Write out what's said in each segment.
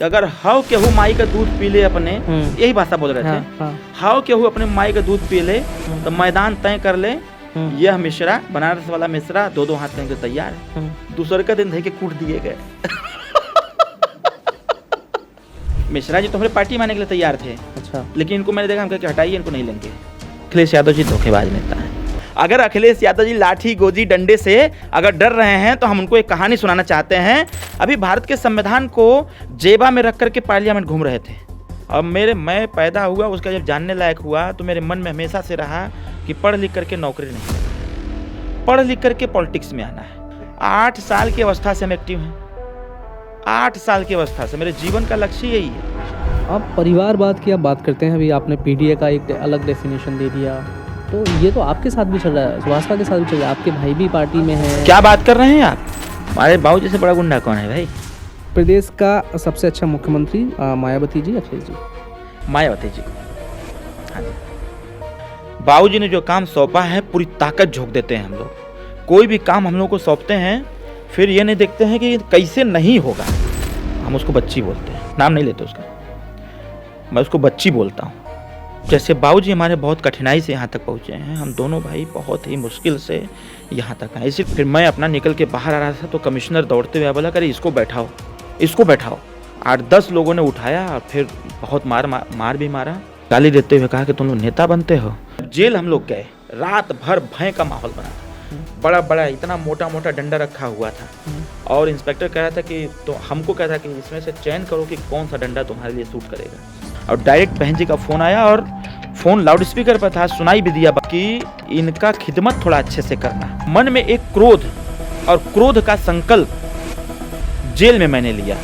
कि अगर हाउ केहू माई का दूध पी ले अपने, यही भाषा बोल रहे थे, हाउ केहू अपने माई का दूध पी ले तो मैदान तय कर ले, यह मिश्रा बनारस वाला मिश्रा 2-2 हाथ करके तैयार है। दूसरे का दिन धे के कूट दिए गए। मिश्रा जी तो हमारे पार्टी में आने के लिए तैयार थे। अच्छा। लेकिन इनको मैंने देखा, हम कह हटाइए, इनको नहीं लेंगे। अखिलेश यादव जी धोखेबाज नेता है। अगर अखिलेश यादव जी लाठी गोजी डंडे से अगर डर रहे हैं तो हम उनको एक कहानी सुनाना चाहते हैं। अभी भारत के संविधान को जेबा में रख करके पार्लियामेंट घूम रहे थे। अब मैं पैदा हुआ, उसका जब जानने लायक हुआ तो मेरे मन में हमेशा से रहा कि पढ़ लिख करके नौकरी नहीं, पढ़ लिख करके पॉलिटिक्स में आना है। 8 साल की अवस्था से हम एक्टिव हैं। 8 साल की अवस्था से मेरे जीवन का लक्ष्य यही है। आप परिवारवाद की आप बात करते हैं, अभी आपने पीडीए का एक अलग डेफिनेशन दे दिया, तो ये तो आपके साथ भी चल रहा है, सुभाषपा के साथ भी चल रहा है, आपके भाई भी पार्टी में हैं। क्या बात कर रहे हैं आप? हमारे बाबू जैसे बड़ा गुंडा कौन है भाई? प्रदेश का सबसे अच्छा मुख्यमंत्री मायावती जी, अखिलेश जी। मायावती जी, हाँ जी। बाबू जी ने जो काम सौंपा है पूरी ताकत झोंक देते हैं हम लोग। कोई भी काम हम लोग को सौंपते हैं, फिर ये नहीं देखते हैं कि कैसे नहीं होगा। हम उसको बच्ची बोलते हैं, नाम नहीं लेते उसका, मैं उसको बच्ची बोलता हूँ। जैसे बाबूजी हमारे बहुत कठिनाई से यहाँ तक पहुँचे हैं, हम दोनों भाई बहुत ही मुश्किल से यहाँ तक आए। इसी फिर मैं अपना निकल के बाहर आ रहा था तो कमिश्नर दौड़ते हुए बोला, करे इसको बैठाओ, इसको बैठाओ। 8-10 लोगों ने उठाया और फिर बहुत मार भी मारा, गाली देते हुए कहा कि तुम लोग नेता बनते हो। जेल हम लोग गए, रात भर भय का माहौल बना था। बड़ा बड़ा इतना मोटा मोटा डंडा रखा हुआ था और इंस्पेक्टर कह रहा था कि तो हमको कह रहा था कि इसमें से चयन करो कि कौन सा डंडा तुम्हारे लिए सूट करेगा। और डायरेक्ट बहन जी का फ़ोन आया और फ़ोन लाउड स्पीकर पर था, सुनाई भी दिया कि इनका खिदमत थोड़ा अच्छे से करना। मन में एक क्रोध और क्रोध का संकल्प जेल में मैंने लिया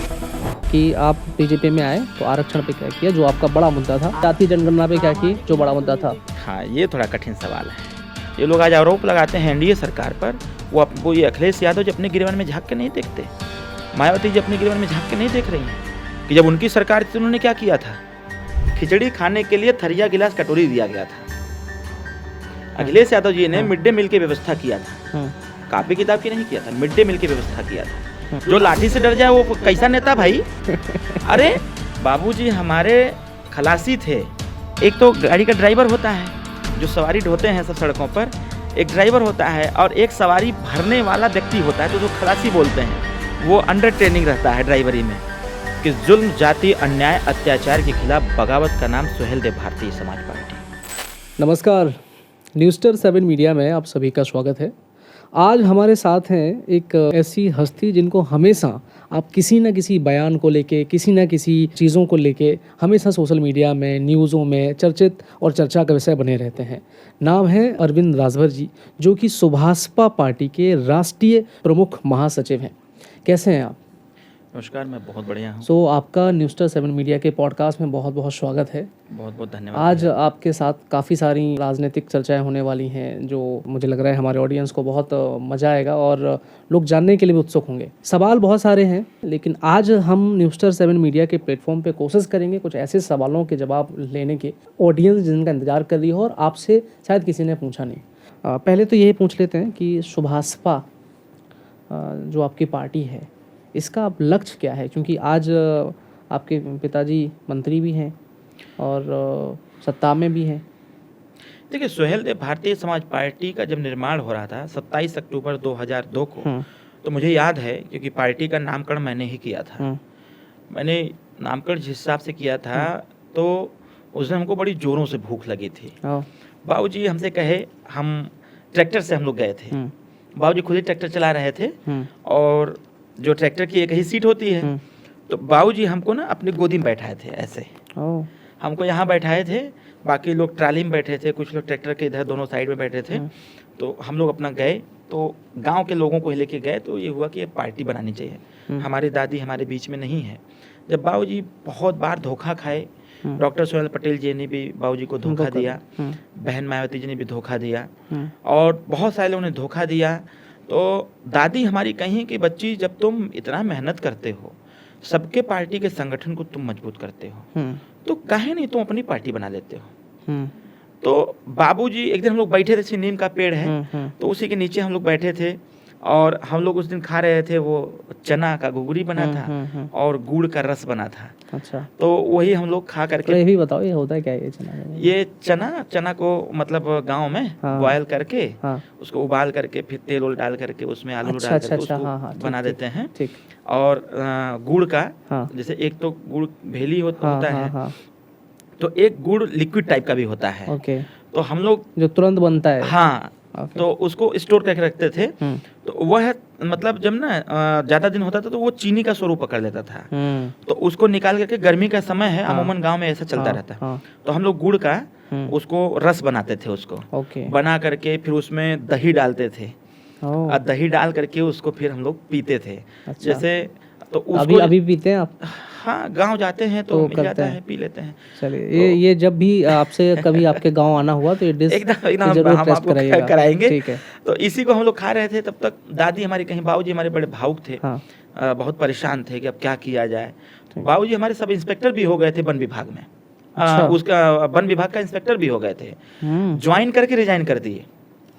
कि आप बीजेपी में आए तो आरक्षण पे क्या किया जो आपका बड़ा मुद्दा था, जाति जनगणना पे क्या की जो बड़ा मुद्दा था। हाँ, ये थोड़ा कठिन सवाल है। ये लोग आज आरोप लगाते हैं एनडीए सरकार पर, वो ये अखिलेश यादव जी अपने गिरवन में झांक के नहीं देखते, मायावती जी अपने गिरवन में झांक के नहीं देख रही हैं कि जब उनकी सरकार थी उन्होंने क्या किया था। खिचड़ी खाने के लिए थरिया गिलास कटोरी दिया गया था। अखिलेश यादव जी ने मिड डे मील की व्यवस्था किया था, कॉपी किताब की नहीं किया था, मिड डे मील की व्यवस्था किया था। जो लाठी से डर जाए वो कैसा नेता भाई? अरे बाबूजी हमारे खलासी थे। एक तो गाड़ी का ड्राइवर होता है जो सवारी ढोते हैं सब सड़कों पर, एक ड्राइवर होता है और एक सवारी भरने वाला व्यक्ति होता है, तो जो खलासी बोलते हैं वो अंडर ट्रेनिंग रहता है ड्राइवरी में। कि जुल्म, जाति, अन्याय, अत्याचार के खिलाफ बगावत का नाम सुहेलदेव भारतीय समाज पार्टी। नमस्कार, न्यूज़स्टार 7 मीडिया में आप सभी का स्वागत है। आज हमारे साथ हैं एक ऐसी हस्ती जिनको हमेशा आप किसी न किसी बयान को लेके, किसी न किसी चीज़ों को लेके हमेशा सोशल मीडिया में, न्यूज़ों में चर्चित और चर्चा का विषय बने रहते हैं। नाम है अरविंद राजभर जी, जो कि सुभाषपा पार्टी के राष्ट्रीय प्रमुख महासचिव हैं। कैसे हैं आप? नमस्कार, मैं बहुत बढ़िया हूँ। सो आपका न्यूज़स्टार 7 मीडिया के पॉडकास्ट में बहुत बहुत स्वागत है। बहुत बहुत धन्यवाद। आज आपके साथ काफ़ी सारी राजनीतिक चर्चाएं होने वाली हैं जो मुझे लग रहा है हमारे ऑडियंस को बहुत मज़ा आएगा और लोग जानने के लिए भी उत्सुक होंगे। सवाल बहुत सारे हैं, लेकिन आज हम न्यूज़स्टार 7 मीडिया के प्लेटफॉर्म पे कोशिश करेंगे कुछ ऐसे सवालों के जवाब लेने के, ऑडियंस जिनका इंतजार कर रही हो और आपसे शायद किसी ने पूछा नहीं। पहले तो यही पूछ लेते हैं कि सुभाषपा जो आपकी पार्टी है, इसका अब लक्ष्य क्या है? क्योंकि आज आपके पिताजी मंत्री भी हैं और सत्ता में भी हैं। देखिए, सुहेलदेव भारतीय समाज पार्टी का जब निर्माण हो रहा था 27 अक्टूबर 2002 को, तो मुझे याद है क्योंकि पार्टी का नामकरण मैंने ही किया था। मैंने नामकरण जिस हिसाब से किया था तो उस दिन हमको बड़ी जोरों से भूख लगी थी। बाबूजी हमसे कहे, हम ट्रैक्टर से हम लोग गए थे। बाबूजी खुद ही ट्रैक्टर चला रहे थे और जो ट्रैक्टर की एक ही सीट होती है, तो बाबूजी हमको ना अपनी गोदी में बैठाए थे ऐसे। हमको यहाँ बैठाए थे, बाकी लोग ट्राली में बैठे थे, कुछ लोग ट्रैक्टर के इधर दोनों साइड में बैठे थे। तो हम लोग अपना गए, तो गांव के लोगों को लेके गए, तो ये हुआ कि ये पार्टी बनानी चाहिए। हमारी दादी हमारे बीच में नहीं है। जब बाबूजी बहुत बार धोखा खाए, डॉक्टर सोहेल पटेल जी ने भी बाबूजी को धोखा दिया, बहन मायावती जी ने भी धोखा दिया और बहुत सारे लोगों ने धोखा दिया। तो दादी हमारी कहीं कि बच्ची, जब तुम इतना मेहनत करते हो, सबके पार्टी के संगठन को तुम मजबूत करते हो, तो काहे नहीं तुम अपनी पार्टी बना लेते हो। तो बाबूजी एक दिन हम लोग बैठे थे, नीम का पेड़ है तो उसी के नीचे हम लोग बैठे थे, और हम लोग उस दिन खा रहे थे, वो चना का घुघरी बना था और गुड़ का रस बना था। अच्छा, तो वही हम लोग खा तो करके, ये भी बताओ ये होता है क्या ये चना? ये चना को मतलब गांव में हाँ। बॉयल करके हाँ, उसको उबाल करके फिर तेल उल डाल करके उसमें आलू अच्छा डाल अच्छा करके अच्छा, उसको हाँ हाँ, ठीक बना ठीक देते हैं। ठीक, और गुड़ का, हाँ जैसे एक तो गुड़ भेली हाँ होता हाँ है, हाँ, तो एक गुड़ लिक्विड टाइप का भी होता है। ओके, तो हम लोग, जो तुरंत बनता है। हाँ, ओके, तो उसको स्टोर करके रखते थे। हम्म तो वह मतलब जब ना ज़्यादा दिन होता था तो वो चीनी का स्वरूप पकड़ लेता था। तो उसको निकाल करके, गर्मी का समय है, हाँ। अमूमन गांव में ऐसा चलता हाँ, रहता है। हाँ, तो हम लोग गुड़ का हम्म, उसको रस बनाते थे, उसको ओके, बना करके फिर उसमें दही डालते थे ओ, और दही डाल करके उसको फिर हम लोग पीते थे। अच्छा, जैसे तो अभी उसको, अभी पीते हैं आप? हाँ, गांव जाते हैं तो तो मिल करते जाता हैं। है, पी लेते हैं। चलिए, तो ये जब भी आपसे कभी आपके गांव आना हुआ तो ये डिश एकदम एकदम जरूर हम टेस्ट आपको कराइएगा। कराएंगे। ठीक है, तो इसी को हम लोग खा रहे थे, तब तक दादी हमारी, कहीं बाबूजी हमारे बड़े भावुक थे, हाँ, बहुत परेशान थे कि अब क्या किया जाए। ठीक। बाबूजी हमारे सब इंस्पेक्टर भी हो गए थे वन विभाग में। अच्छा। उसका वन विभाग का इंस्पेक्टर भी हो गए थे, हम्म, ज्वाइन करके रिजाइन कर दिए।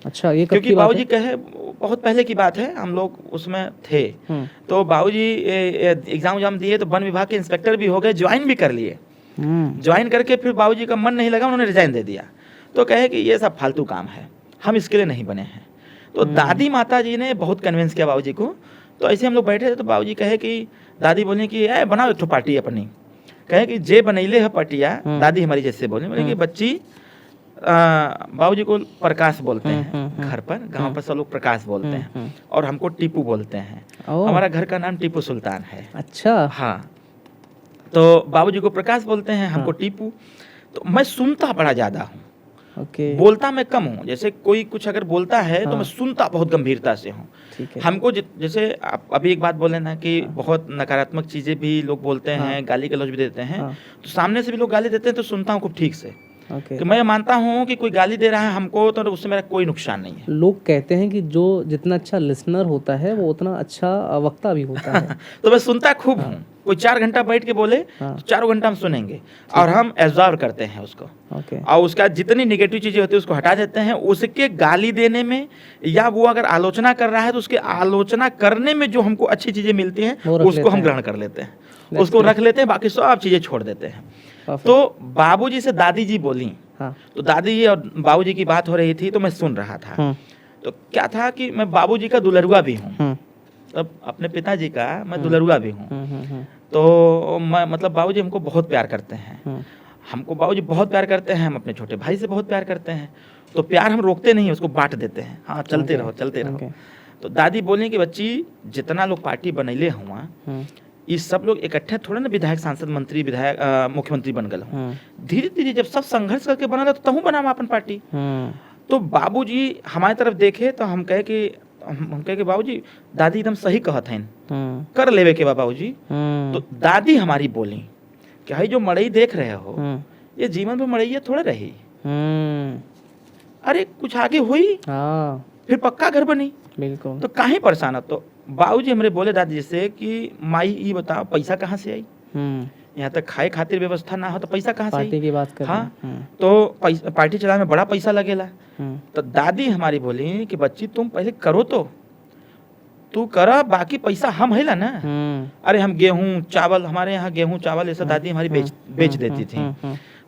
अच्छा, ये कब क्योंकि की बात बाबूजी है? कहे, बहुत पहले की बात है, हम लोग उसमें थे। हम्म, तो बाबूजी एग्जाम दिए तो वन विभाग के इंस्पेक्टर भी हो गए, ज्वाइन भी कर लिए। ज्वाइन करके फिर बाबूजी का मन नहीं लगा, उन्होंने रिजाइन दे दिया। तो कहे कि ये सब फालतू काम है, हम इसके लिए नहीं बने हैं। तो दादी माता जी ने बहुत कन्विंस किया बाबूजी को। तो ऐसे हम लोग बैठे थे तो बाबूजी कहे कि, दादी बोली कि ए बनाओ एक ठो पार्टी अपनी। कहे कि जे बनैले है पटिया, दादी हमारी जैसे बोले कि बच्ची, बाबूजी को प्रकाश बोलते हैं घर पर, गांव पर सब लोग प्रकाश बोलते हैं, और हमको टीपू बोलते हैं। ओह, हमारा घर का नाम टीपू सुल्तान है। अच्छा, हाँ, तो बाबूजी को प्रकाश बोलते हैं, हमको टीपू। तो मैं सुनता बड़ा ज्यादा हूँ, ओके, बोलता मैं कम हूँ। जैसे कोई कुछ अगर बोलता है तो हाँ। मैं सुनता बहुत गंभीरता से हूँ। ठीक है, हमको जैसे आप अभी एक बात बोले ना कि बहुत नकारात्मक चीजें भी लोग बोलते हाँ। हैं, गाली गलौज भी देते हैं। हाँ। तो सामने से भी लोग गाली देते हैं तो सुनता हूँ खूब ठीक से। ओके। तो मैं मानता हूँ कि कोई गाली दे रहा है हमको तो उससे मेरा कोई नुकसान नहीं है। लोग कहते हैं कि जो जितना अच्छा लिसनर होता है वो उतना अच्छा वक्ता भी होता है। तो मैं सुनता खूब हूँ। कोई 4 घंटा बैठ के बोले हाँ। तो 4 घंटा हम सुनेंगे और हम एब्जॉर्व करते हैं उसको, ओके, और उसका जितनी निगेटिव चीजें होती है उसको हटा देते हैं। उसके गाली देने में या वो अगर आलोचना कर रहा है तो उसके आलोचना करने में जो हमको अच्छी चीजें मिलती हैं वो रख उसको लेते हम हैं। ग्रहण कर लेते हैं, उसको रख लेते हैं, बाकी सब चीजें छोड़ देते हैं। Perfect। तो बाबूजी से दादी जी बोली, हाँ, तो दादी जी और बाबूजी की बात हो रही थी तो मैं सुन रहा था। तो क्या था कि मैं बाबूजी का दुलरुआ भी हूँ, तब अपने पिताजी का मैं दुलरुआ भी हूँ। तो मैं मतलब बाबूजी हमको बहुत प्यार करते हैं, हमको बाबूजी बहुत प्यार करते हैं, हम अपने छोटे भाई से बहुत प्यार करते हैं। तो प्यार हम रोकते नहीं, उसको बांट देते हैं, हाँ चलते रहो चलते रहो। तो दादी बोली कि बच्ची, जितना लोग पार्टी बनैले हुआ, ये सब लोग इकट्ठे थोड़ा ना विधायक, सांसद, मंत्री, विधायक, मुख्यमंत्री बन गए हूँ। धीरे धीरे जब सब संघर्ष करके बना तो तहु बना अपन पार्टी। तो बाबूजी हमारी तरफ देखे तो हम कहे कि बाबूजी, दादी एकदम सही कहत हैं, कर लेवे के बाबूजी। तो दादी हमारी बोली कि भाई जो मड़ई देख रहे हो, ये जीवन में मड़ैया थोड़ा रही, अरे कुछ आगे हुई फिर पक्का घर बनी, बिल्कुल। तो काहे परेशान हो। तो बाबूजी हमरे बोले दादी से कि माई ये बताओ पैसा कहाँ से आई, यहाँ तक खाए खातिर व्यवस्था ना हो तो पैसा कहाँ से आई। पार्टी की बात कर हाँ, तो पार्टी चलाने में बड़ा पैसा लगेला। तो दादी हमारी बोली कि बच्ची तुम पहले करो, तो तू करा, बाकी पैसा हम है ला ना। अरे हम गेहूं चावल, हमारे यहाँ गेहूं चावल ऐसा दादी हमारी बेच देती थी।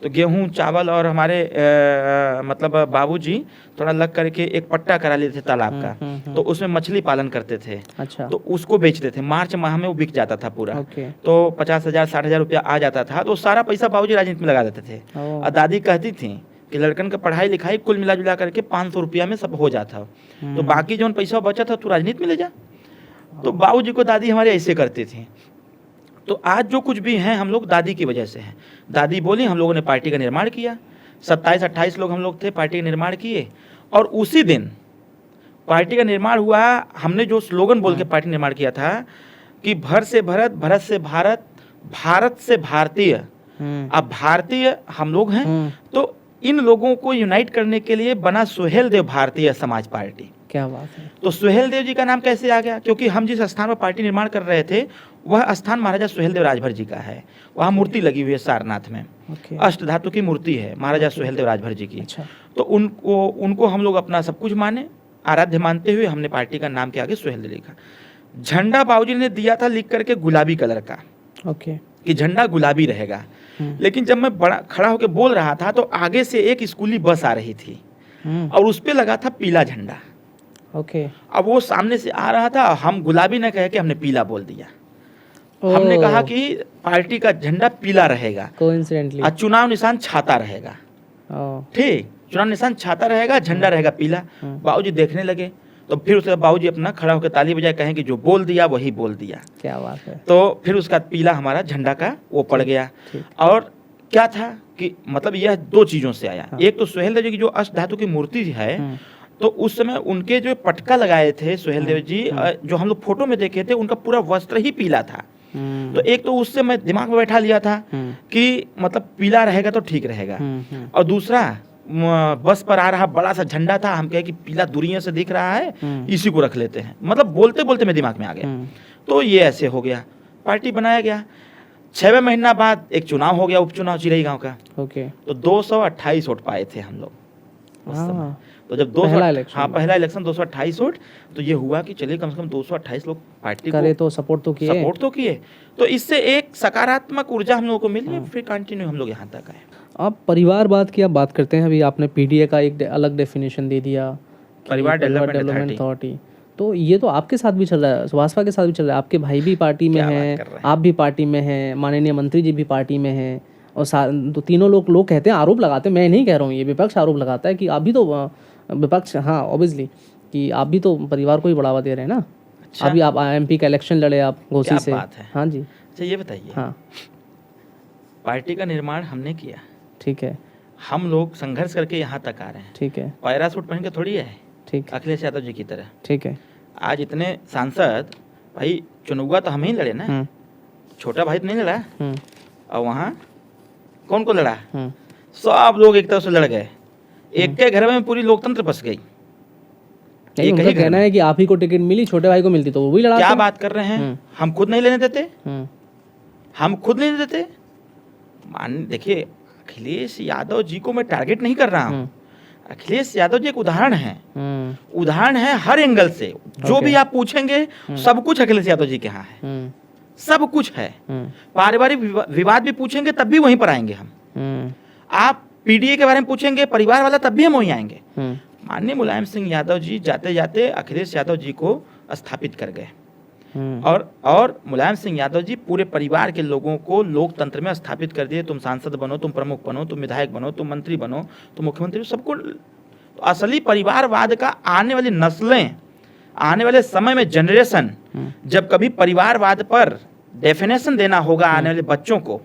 तो गेहूं चावल और हमारे मतलब बाबूजी थोड़ा लग करके एक पट्टा करा लेते थे तालाब का, तो उसमें मछली पालन करते थे। अच्छा। तो उसको बेचते थे, मार्च माह में वो बिक जाता था पूरा। ओके। तो 50,000 60,000 रुपया आ जाता था, तो सारा पैसा बाबूजी राजनीति में लगा देते थे। और दादी कहती थी कि लड़कन का पढ़ाई लिखाई कुल मिला जुला करके 500 रुपया में सब हो जाता, तो बाकी जो पैसा बचा था तू राजनीति में ले जा। तो बाबूजी को दादी हमारी ऐसे करती थी। तो आज जो कुछ भी हैं हम लोग दादी की वजह से हैं। दादी बोली, हम लोगों ने पार्टी का निर्माण किया, 27-28 लोग हम लोग थे, पार्टी का निर्माण किए। और उसी दिन पार्टी का निर्माण हुआ, हमने जो स्लोगन बोल के पार्टी निर्माण किया था कि भर से भरत, भरत से भारत, भारत से भारतीय। अब भारतीय हम लोग हैं, तो इन लोगों को यूनाइट करने के लिए बना सुहेल देव भारतीय समाज पार्टी। क्या बात है। तो सुहेल देव जी का नाम कैसे आ गया, क्योंकि हम जिस स्थान पर पार्टी निर्माण कर रहे थे वह स्थान महाराजा सुहेल देव राजभर जी का है। वहाँ मूर्ति लगी हुई है सारनाथ में, अष्ट धातु की मूर्ति है महाराजा सुहेल देव राजभर जी की। अच्छा। तो उनको हम लोग अपना सब कुछ माने, आराध्य मानते हुए हमने पार्टी का नाम के आगे सुहेलदेव लिखा। झंडा बाबूजी ने दिया था लिख करके गुलाबी कलर का, ओके। कि झंडा गुलाबी रहेगा। लेकिन जब मैं बड़ा खड़ा होकर बोल रहा था तो आगे से एक स्कूली बस आ रही थी और उस पे लगा था पीला झंडा। ओके। अब वो सामने से आ रहा था, हम गुलाबी न कह के हमने पीला बोल दिया। हमने कहा कि पार्टी का झंडा पीला रहेगा, कोइंसिडेंटली और चुनाव निशान छाता रहेगा। ठीक, चुनाव निशान छाता रहेगा, झंडा रहेगा पीला। बाबूजी देखने लगे, तो फिर उसके बाद बाबूजी अपना खड़ा होकर ताली बजाए, कहें कि जो बोल दिया वही बोल दिया। क्या बात है। तो फिर उसका पीला हमारा झंडा का वो पड़ गया। और क्या था कि मतलब यह दो चीजों से आया। एक तो सुहेलदेव जी की जो अष्ट धातु की मूर्ति है, तो उस समय उनके जो पटका लगाए थे सुहेलदेव जी, जो हम लोग फोटो में देखे थे, उनका पूरा वस्त्र ही पीला था। तो एक तो उससे मैं दिमाग में बैठा लिया था कि मतलब पीला रहेगा तो ठीक रहेगा। और दूसरा बस पर आ रहा बड़ा सा झंडा था, हम कहे कि पीला दूरियों से दिख रहा है, इसी को रख लेते हैं। मतलब बोलते बोलते मेरे दिमाग में आ गया। तो ये ऐसे हो गया, पार्टी बनाया गया। 6वें महीना बाद एक चुनाव हो गया, उपचुनाव चिरई गांव का। ओके। तो 228 वोट पाए थे हम लोग उस समय। तो जब पहला इलेक्शन 228 वोट, तो ये हुआ कि चलिए कम से कम 228 लोग पार्टी करे तो सपोर्ट तो किए। तो इससे एक सकारात्मक ऊर्जा हम लोगों को मिली, फिर कंटिन्यू हम लोग यहाँ तक आए। आप परिवारवाद की आप बात करते हैं, अभी आपने पीडीए का एक अलग डेफिनेशन दे दिया, परिवार डेवलपमेंट अथॉरिटी। तो ये तो आपके साथ भी चल रहा है, सुभाषपा के साथ भी चल रहा है। आपके भाई भी पार्टी में हैं, आप भी पार्टी में हैं, माननीय मंत्री जी भी पार्टी में हैं, और तो तीनों लोग कहते हैं, आरोप लगाते हैं, मैं नहीं कह रहा हूँ, ये विपक्ष आरोप लगाता है कि आप भी तो विपक्ष, हाँ ऑब्वियसली, कि आप भी तो परिवार को ही बढ़ावा दे रहे हैं ना। अच्छा। अभी आप एमपी का इलेक्शन लड़े आप घोसी से। बात है। हाँ जी। अच्छा ये बताइए, हाँ, पार्टी का निर्माण हमने किया, ठीक है, हम लोग संघर्ष करके यहाँ तक आ रहे हैं, ठीक है, पैरासूट पहन के थोड़ी है, ठीक, अखिलेश यादव जी की तरह, ठीक है। आज इतने सांसद, भाई चुनुआ तो हम ही लड़े ना, छोटा भाई तो नहीं लड़ा। और वहाँ कौन को लड़ा, सब लोग एक तरफ से लड़ गए, एक के घर में पूरी लोकतंत्र बस गई। उनका कहना है कि आप ही को टिकट मिली, छोटे भाई को मिलती तो वो भी लड़ा। क्या बात कर रहे हैं, हम खुद नहीं लेने देते, हम खुद नहीं देते। मान देखिए, अखिलेश यादव जी को मैं टारगेट नहीं कर रहा हूँ, अखिलेश यादव जी एक उदाहरण है, उदाहरण है हर एंगल से। जो भी आप पूछेंगे सब कुछ अखिलेश यादव जी के यहाँ है, सब कुछ है। पारिवारिक विवाद भी पूछेंगे तब भी वहीं पर आएंगे हम। आप पीडीए के बारे में पूछेंगे, परिवार वाला, तब भी हम वहीं आएंगे। माननीय मुलायम सिंह यादव जी जाते जाते अखिलेश यादव जी को स्थापित कर गए, और मुलायम सिंह यादव जी पूरे परिवार के लोगों को लोकतंत्र में स्थापित कर दिए। तुम सांसद बनो, तुम प्रमुख बनो, तुम विधायक बनो, तुम मंत्री बनो, तुम मुख्यमंत्री, सबको। तो असली परिवारवाद का आने वाली नस्लें, आने वाले समय में जनरेशन, जब कभी परिवारवाद पर डेफिनेशन देना होगा आने वाले बच्चों को,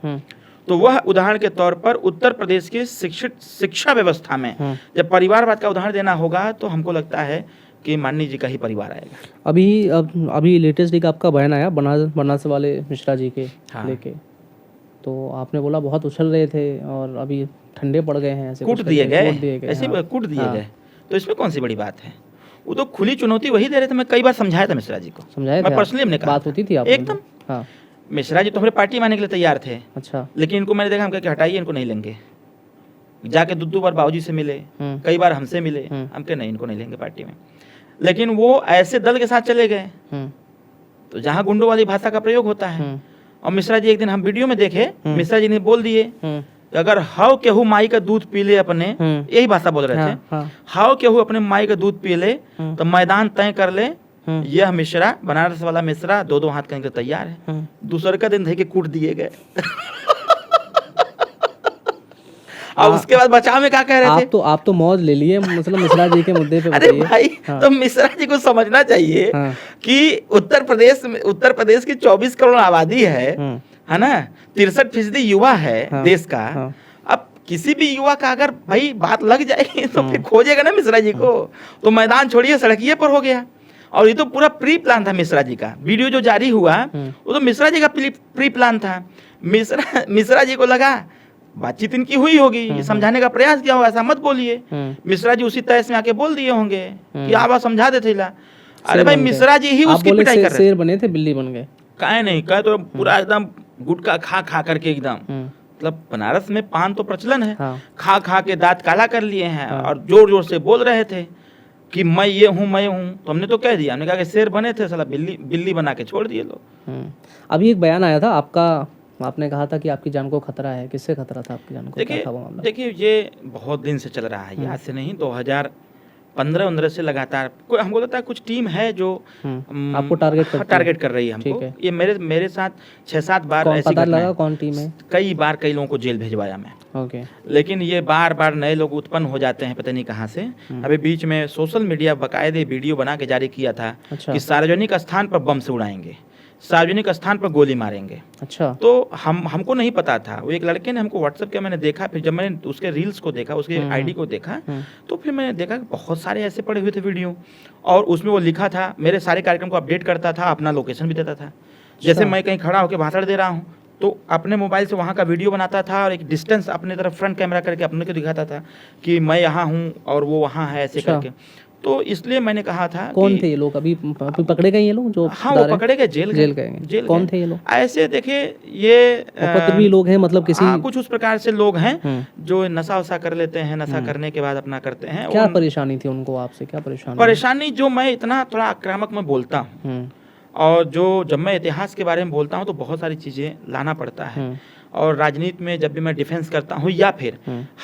तो वह उदाहरण के तौर पर उत्तर प्रदेश की शिक्षा व्यवस्था में जब परिवारवाद का उदाहरण देना होगा, तो हमको लगता है कि माननीय जी का ही परिवार आएगा। अभी लेटेस्ट एक आपका बयान आया बनारस वाले मिश्रा जी के लेके, तो आपने बोला बहुत उछल रहे थे और अभी ठंडे पड़ गए हैं, ऐसे कूट दिए गए, ऐसे कूट दिए गए। तो इसमें कौन सी बड़ी बात है, वो तो खुली चुनौती वही दे रहे थे। मैं कई बार समझाया था मिश्रा जी को, समझाया मैं पर्सनली हमने कहा, बात होती थी आप एकदम। हाँ, मिश्रा जी तो हमारे पार्टी में आने के लिए तैयार थे। अच्छा। लेकिन इनको मैंने देखा, हम कहा हटाइए, इनको नहीं लेंगे। जाके दो बार बाबूजी से मिले, कई बार हमसे मिले, हम कहे नहीं, इनको नहीं लेंगे पार्टी में। लेकिन वो ऐसे दल के साथ चले गए, तो जहाँ गुंडों वाली भाषा का प्रयोग होता है। और मिश्रा जी एक दिन हम वीडियो में देखे, मिश्रा जी ने बोल दिए कि अगर हाउ केहू माई का दूध पी ले अपने, यही भाषा बोल रहे थे, हाउ केहू अपने माई का दूध पी ले तो मैदान तय कर ले। यह मिश्रा, बनारस वाला मिश्रा, दो हाथ करने के तैयार है। दूसरे का दिन थे कि कूट दिए गए। और उसके बाद बचाव में क्या कह रहे थे, आप तो मौज ले लिए, मतलब मिश्रा जी के मुद्दे पे। अरे भाई, तो मिश्रा जी को समझना चाहिए कि उत्तर प्रदेश की 24 करोड़ आबादी है ना, 63% युवा है देश का। अब किसी भी युवा का अगर भाई बात लग जाएगी तो फिर खोजेगा ना मिश्रा जी को। तो मैदान छोड़िए, सड़किए पर हो गया। और ये तो पूरा प्री प्लान था मिश्रा जी का। वीडियो जो जारी हुआ वो तो मिश्रा जी का प्री प्लान था। मिश्रा जी को लगा बातचीत इनकी हुई होगी, ये समझाने का प्रयास किया होगा, ऐसा मत बोलिए। मिश्रा जी उसी तहस में आके बोल दिए होंगे कि आप समझा देते ला। अरे भाई, मिश्रा जी ही उसकी पिटाई कर रहे थे। शेर बने थे, बिल्ली बन गए। काहे नहीं, कहे तो पूरा एकदम गुटखा खा करके एकदम, मतलब बनारस में पान तो प्रचलन है, खा के दांत काला कर लिए हैं और जोर जोर से बोल रहे थे कि मैं ये हूँ मैं हूँ, तो हमने तो कह दिया, हमने कहा कि शेर बने थे साला बिल्ली बना के छोड़ दिए लोग। अभी एक बयान आया था आपका, आपने कहा था कि आपकी जान को खतरा है। किससे खतरा था आपकी जान को? क्या था वो मामला? देखिए ये बहुत दिन से चल रहा है, ये आज से नहीं, 2015-15 से लगातार कोई हमको लगता है कुछ टीम है जो आपको टारगेट करती है? टारगेट कर रही है हमको। ये मेरे साथ 6-7 बार ऐसी पता घटना लगा है। कौन टीम है? कई बार कई लोगों को जेल भेजवाया मैं, ओके। लेकिन ये बार बार नए लोग उत्पन्न हो जाते हैं, पता नहीं कहाँ से। अभी बीच में सोशल मीडिया बाकायदे वीडियो बना के जारी किया था कि सार्वजनिक स्थान पर बम से उड़ाएंगे, सार्वजनिक स्थान पर गोली मारेंगे। अच्छा। तो हमको नहीं पता था, वो एक लड़के ने हमको व्हाट्सएप किया, मैंने देखा, फिर जब मैंने उसके रील्स को देखा, उसके आईडी को देखा, तो फिर मैंने देखा कि बहुत सारे ऐसे पड़े हुए थे वीडियो, और उसमें वो लिखा था, मेरे सारे कार्यक्रम को अपडेट करता था, अपना लोकेशन भी देता था। जैसे मैं कहीं खड़ा होकर भाषण दे रहा हूँ तो अपने मोबाइल से वहाँ का वीडियो बनाता था और एक डिस्टेंस अपने तरफ फ्रंट कैमरा करके अपने को दिखाता था कि मैं यहाँ हूँ और वो वहाँ है, ऐसे करके। तो इसलिए मैंने कहा था कौन थे ये लोग? अभी पकड़े गए ये लोग जो? हाँ, वो पकड़े गए, जेल गए। कौन थे ये लोग? ऐसे देखिए ये उपद्रवी लोग हैं, मतलब किसी कुछ उस प्रकार से लोग हैं जो नशा वशा कर लेते हैं, नशा करने के बाद अपना करते हैं। क्या परेशानी थी उनको आपसे? क्या परेशानी जो मैं इतना थोड़ा आक्रामक में बोलता हूँ, और जब मैं इतिहास के बारे में बोलता हूँ तो बहुत सारी चीज़ें लाना पड़ता है, और राजनीति में जब भी मैं डिफेंस करता हूँ या फिर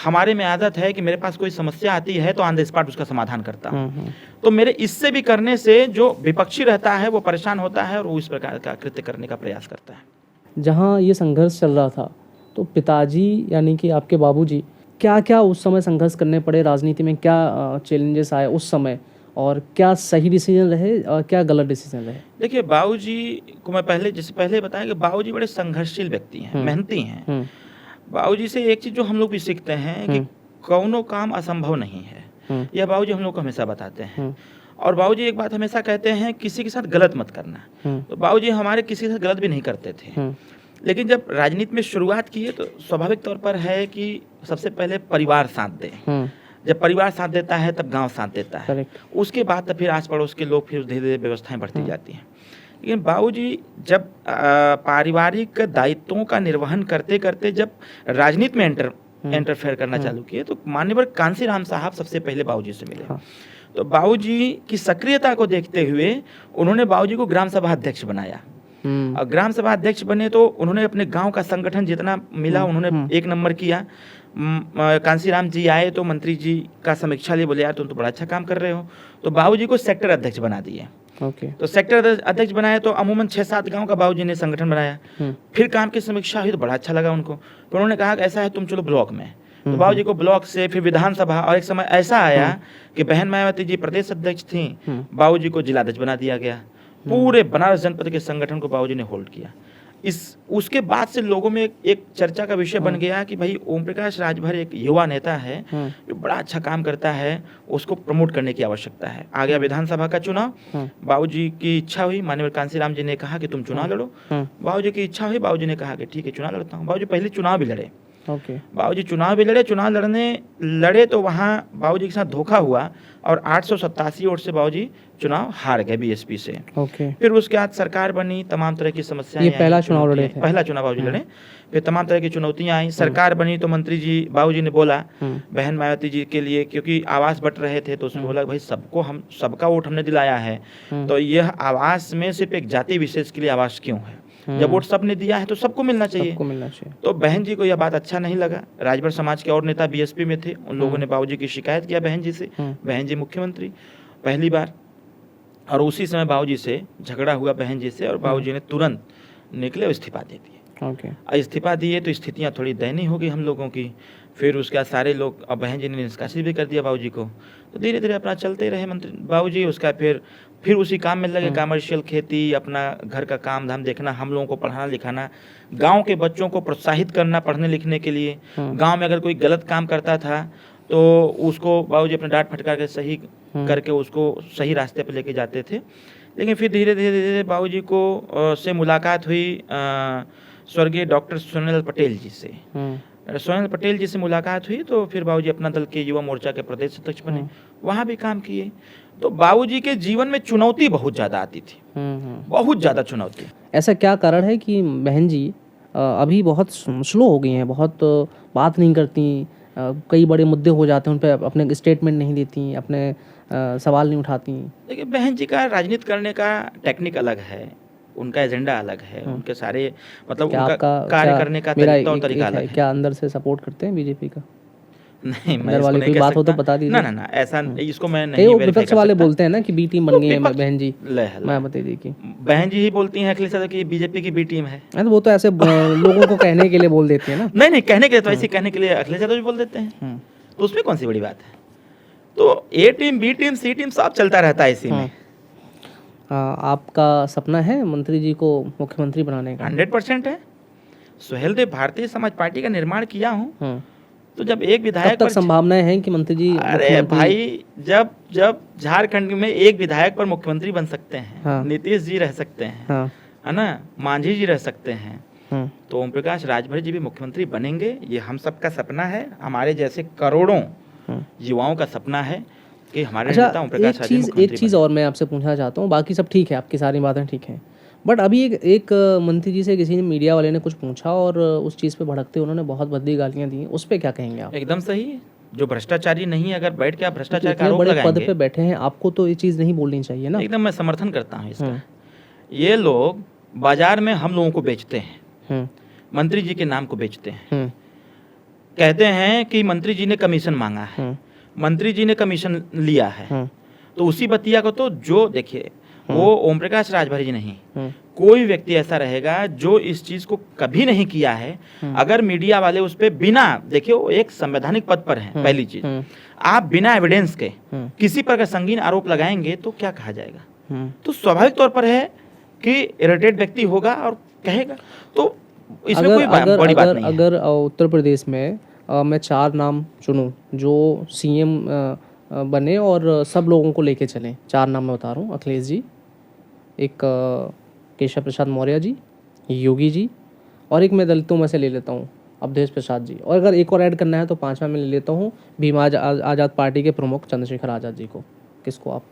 हमारे में आदत है कि मेरे पास कोई समस्या आती है तो ऑन द स्पॉट उसका समाधान करता हूँ। तो मेरे इससे भी करने से जो विपक्षी रहता है वो परेशान होता है और वो इस प्रकार का कृत्य करने का प्रयास करता है। जहाँ ये संघर्ष चल रहा था तो पिताजी यानी कि आपके बाबूजी क्या क्या उस समय संघर्ष करने पड़े राजनीति में? क्या चैलेंजेस आए उस समय, और क्या सही डिसीजन रहे और क्या गलत डिसीजन रहे? देखिए बाबूजी को मैं पहले बताया कि बाबूजी बड़े संघर्षशील व्यक्ति हैं, मेहनती हैं। बाबूजी से एक चीज़ जो हम लोग भी सीखते हैं कि कौनो काम असंभव नहीं है, यह बाबूजी हम लोग को हमेशा बताते हैं। और बाबूजी एक बात हमेशा कहते हैं, किसी के साथ गलत मत करना। तो बाबूजी हमारे किसी के साथ गलत भी नहीं करते थे, लेकिन जब राजनीति में शुरुआत की तो स्वाभाविक तौर पर है कि सबसे पहले परिवार साथ दे। जब परिवार साथ देता है तब गांव साथ देता है, उसके बाद तब फिर आस पड़ोस के लोग, फिर धीरे धीरे व्यवस्थाएं बढ़ती जाती हैं। लेकिन बाबूजी जब पारिवारिक दायित्वों का निर्वहन करते करते जब राजनीति में इंटरफेयर करना चालू किए तो माननीय कांसीराम साहब सबसे पहले बाबूजी से मिले। तो बाबूजी की सक्रियता को देखते हुए उन्होंने बाबूजी को ग्राम सभा अध्यक्ष बनाया, और ग्राम सभा अध्यक्ष बने तो उन्होंने अपने गांव का संगठन जितना मिला उन्होंने 1 नंबर किया। कांसीराम जी आए तो मंत्री जी का समीक्षा लिए, बोले यार तुम तो बड़ा अच्छा काम कर रहे हो, तो बाबूजी को सेक्टर अध्यक्ष बना दिए। तो सेक्टर अध्यक्ष बनाया तो अमूमन 6-7 गांव का बाबूजी ने संगठन बनाया। फिर काम की समीक्षा हुई तो बड़ा अच्छा लगा उनको, तो उन्होंने कहा कि ऐसा है तुम चलो ब्लॉक में। तो बाबूजी को ब्लॉक से फिर विधानसभा, और एक समय ऐसा आया कि बहन मायावती जी प्रदेश अध्यक्ष थी, बाबूजी को जिलाध्यक्ष बना दिया गया। पूरे बनारस जनपद के संगठन को बाबूजी ने होल्ड किया। उसके बाद से लोगों में एक चर्चा का विषय बन गया कि भाई ओम प्रकाश राजभर एक युवा नेता है जो बड़ा अच्छा काम करता है, उसको प्रमोट करने की आवश्यकता है। आ गया विधानसभा का चुनाव, बाबूजी की इच्छा हुई, माननीय कांसीराम जी ने कहा कि तुम चुनाव लड़ो। बाबूजी की इच्छा हुई, बाबूजी ने कहा कि ठीक है चुनाव लड़ता हूँ। बाबूजी पहले चुनाव भी लड़े, बाबूजी चुनाव भी लड़े, चुनाव लड़े तो वहाँ बाबूजी के साथ धोखा हुआ और 887 वोट से बाबूजी चुनाव हार गए बीएसपी से। फिर उसके बाद सरकार बनी, तमाम तरह की समस्याएं, ये पहला चुनाव लड़े थे, पहला चुनाव बाबूजी लड़े। फिर तमाम तरह की चुनौतियां आई, सरकार बनी तो मंत्री जी बाबूजी ने बोला बहन मायावती जी के लिए, क्योंकि आवास बट रहे थे तो उसमें बोला भाई सबका वोट हमने दिलाया है, तो यह आवास में सिर्फ एक जाति विशेष के लिए आवास क्यों है? जब वोट सबने दिया है तो सबको मिलना चाहिए। तो बहन जी को यह बात अच्छा नहीं लगा। राजभर समाज के और नेता बीएसपी में थे, उन लोगों ने बाबूजी की शिकायत किया बहन जी से। बहन जी मुख्यमंत्री पहली बार, और उसी समय बाबूजी से झगड़ा हुआ बहन जी से, और बाबूजी ने तुरंत निकले और इस्तीफा दे दिए। इस्तीफा दिए तो स्थितियाँ थोड़ी दयनीय हो गई हम लोगों की। फिर उसके बाद सारे लोग, और बहन जी ने निष्कासित भी कर दिया बाबूजी को। तो धीरे धीरे अपना चलते रहे मंत्री बाबूजी। उसका फिर उसी काम में लगे, कमर्शियल खेती, अपना घर का काम धाम देखना, हम लोगों को पढ़ाना लिखाना, गांव के बच्चों को प्रोत्साहित करना पढ़ने लिखने के लिए। गांव में अगर कोई गलत काम करता था तो उसको बाबूजी अपने डांट फटकार के सही करके उसको सही रास्ते पर लेके जाते थे। लेकिन फिर धीरे धीरे बाबूजी को से मुलाकात हुई स्वर्गीय डॉक्टर सुनील पटेल जी से। सुनील पटेल जी से मुलाकात हुई तो फिर बाबूजी अपना दल के युवा मोर्चा के प्रदेश अध्यक्ष बने, वहाँ भी काम किए। तो बाबूजी के जीवन में चुनौती बहुत ज़्यादा आती थी, बहुत ज़्यादा चुनौती। ऐसा क्या कारण है कि बहन जी अभी बहुत स्लो हो गई हैं, बहुत बात नहीं करती, कई बड़े मुद्दे हो जाते हैं, उन पर अपने स्टेटमेंट नहीं देती, अपने सवाल नहीं उठाती। देखिए, बहन जी का राजनीति करने का टेक्निक अलग है, उनका एजेंडा अलग है, उनके सारे मतलब क्या उनका आपका कार्य क्या करने का मेरा तरीका और एक तरीका है, अलग है। क्या अंदर से सपोर्ट करते हैं बीजेपी का? नहीं, मैं अंदर इसको वाली नहीं कोई कह बात हो तो सकता। बता ना दीजिए। ना ना, ऐसा इसको मैं कई नहीं वो वेरीफाई विपक्ष कर वाले सकता। बोलते हैं ना कि बी टीम बन तो गई है विपक्ष बहन जी, ले हल्ला। मायावती जी की। बहन जी ही बोलती हैं अखिलेश यादव की बीजेपी की बी टीम है। तो वो तो ऐसे लोगों को कहने के लिए बोल देती है ना। नहीं नहीं, कहने के लिए तो ऐसे कहने के लिए अखिलेश यादव भी बोल देते हैं, तो उसमें कौन सी बड़ी बात है। तो ए टीम, बी टीम, सी टीम सब चलता रहता है इसी में। आपका सपना है मंत्री जी को मुख्यमंत्री बनाने का? 100% है। सुहेलदेव भारतीय समाज पार्टी का निर्माण किया हूँ, तो जब एक कब विधायक तक पर संभावनाएं हैं कि मंत्री जी अरे मुख्यमंत्री? भाई, जब जब झारखंड में एक विधायक पर मुख्यमंत्री बन सकते हैं, हाँ। नीतीश जी रह सकते हैं, हाँ। है ना, मांझी जी रह सकते हैं, हाँ। तो ओम प्रकाश राजभर जी भी मुख्यमंत्री बनेंगे। ये हम सबका सपना है, हमारे जैसे करोड़ों युवाओं का सपना है कि हमारे अच्छा, नेता ओम प्रकाश राजभर एक मुख्यमंत्री चीज़ और मैं आपसे पूछना चाहता हूँ, बाकी सब ठीक है, आपकी सारी बातें ठीक हैं, बट अभी एक मंत्री जी से किसी ने, मीडिया वाले ने कुछ पूछा और उस चीज़ पे भड़कते उन्होंने बहुत भद्दी गालियाँ दी, उस पर क्या कहेंगे आप? एकदम सही। जो भ्रष्टाचारी नहीं, अगर बैठ के आप भ्रष्टाचार का इतने आरोप बड़े पद लगाएंगे, पे बैठे हैं, आपको तो ये चीज़ नहीं बोलनी चाहिए ना। एकदम मैं समर्थन करता हूँ इसका। ये लोग बाजार में हम लोगों को बेचते हैं, मंत्री जी के नाम को बेचते हैं, कहते हैं कि मंत्री जी ने कमीशन मांगा है, मंत्री जी ने कमीशन लिया है, तो उसी बतिया को तो जो देखिए, वो ओम प्रकाश राजभर जी नहीं, कोई व्यक्ति ऐसा रहेगा जो इस चीज को कभी नहीं किया है, अगर मीडिया वाले उस पर बिना, देखिए वो एक संवैधानिक पद पर है, पहली चीज, आप बिना एविडेंस के किसी पर अगर संगीन आरोप लगाएंगे तो क्या कहा जाएगा। तो स्वाभाविक तौर पर है कि इरिटेट व्यक्ति होगा और कहेगा, तो इसमें कोई बड़ी बात नहीं है। अगर उत्तर प्रदेश में मैं 4 नाम चुनूं जो सीएम बने और सब लोगों को लेके चलें, 4 नाम मैं बता रहा हूँ, अखिलेश जी, एक केशव प्रसाद मौर्य जी, योगी जी, और एक मैं दलितों में से ले लेता हूँ अवधेश प्रसाद जी, और अगर एक और ऐड करना है तो 5वां में ले लेता हूँ भीम आज़ाद पार्टी के प्रमुख चंद्रशेखर आज़ाद जी को। किसको आप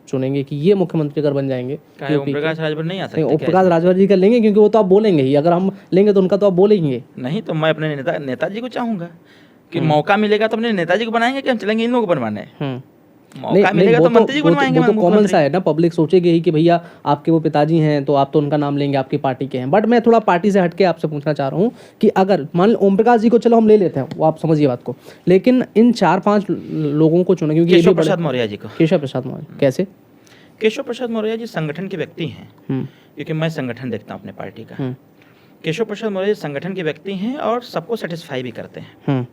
चुनेंगे कि ये मुख्यमंत्री अगर बन जाएंगे? ओम प्रकाश राजभर नहीं आ सकते? ओम प्रकाश राजभर जी का लेंगे, क्योंकि वो तो आप बोलेंगे ही, अगर हम लेंगे तो उनका तो आप बोलेंगे नहीं। तो मैं अपने नेताजी को चाहूंगा कि मौका मिलेगा तो अपने नेताजी को बनाएंगे कि हम चलेंगे इन लोगों को बनवाने। मौका मिलेगा तो मंत्री जी को बनवाएंगे। वो तो कॉमन सा है ना, पब्लिक सोचेगी ही कि भैया आपके वो पिताजी हैं तो आप तो उनका नाम लेंगे, आपकी पार्टी के हैं। बट मैं थोड़ा पार्टी से हटके आपसे पूछना चाह रहा हूँ कि अगर मान लो ओम प्रकाश जी को चलो हम ले लेते हैं, वो आप समझिए बात को, लेकिन इन 4-5 लोगों को चुने, क्योंकि केशव प्रसाद मौर्य जी को। केशव प्रसाद मौर्य कैसे? केशव प्रसाद मौर्य जी संगठन के व्यक्ति हैं, क्योंकि मैं संगठन देखता हूँ अपने पार्टी का। केशव प्रसाद मौर्य जी संगठन के व्यक्ति हैं और सबको सेटिस्फाई भी करते हैं।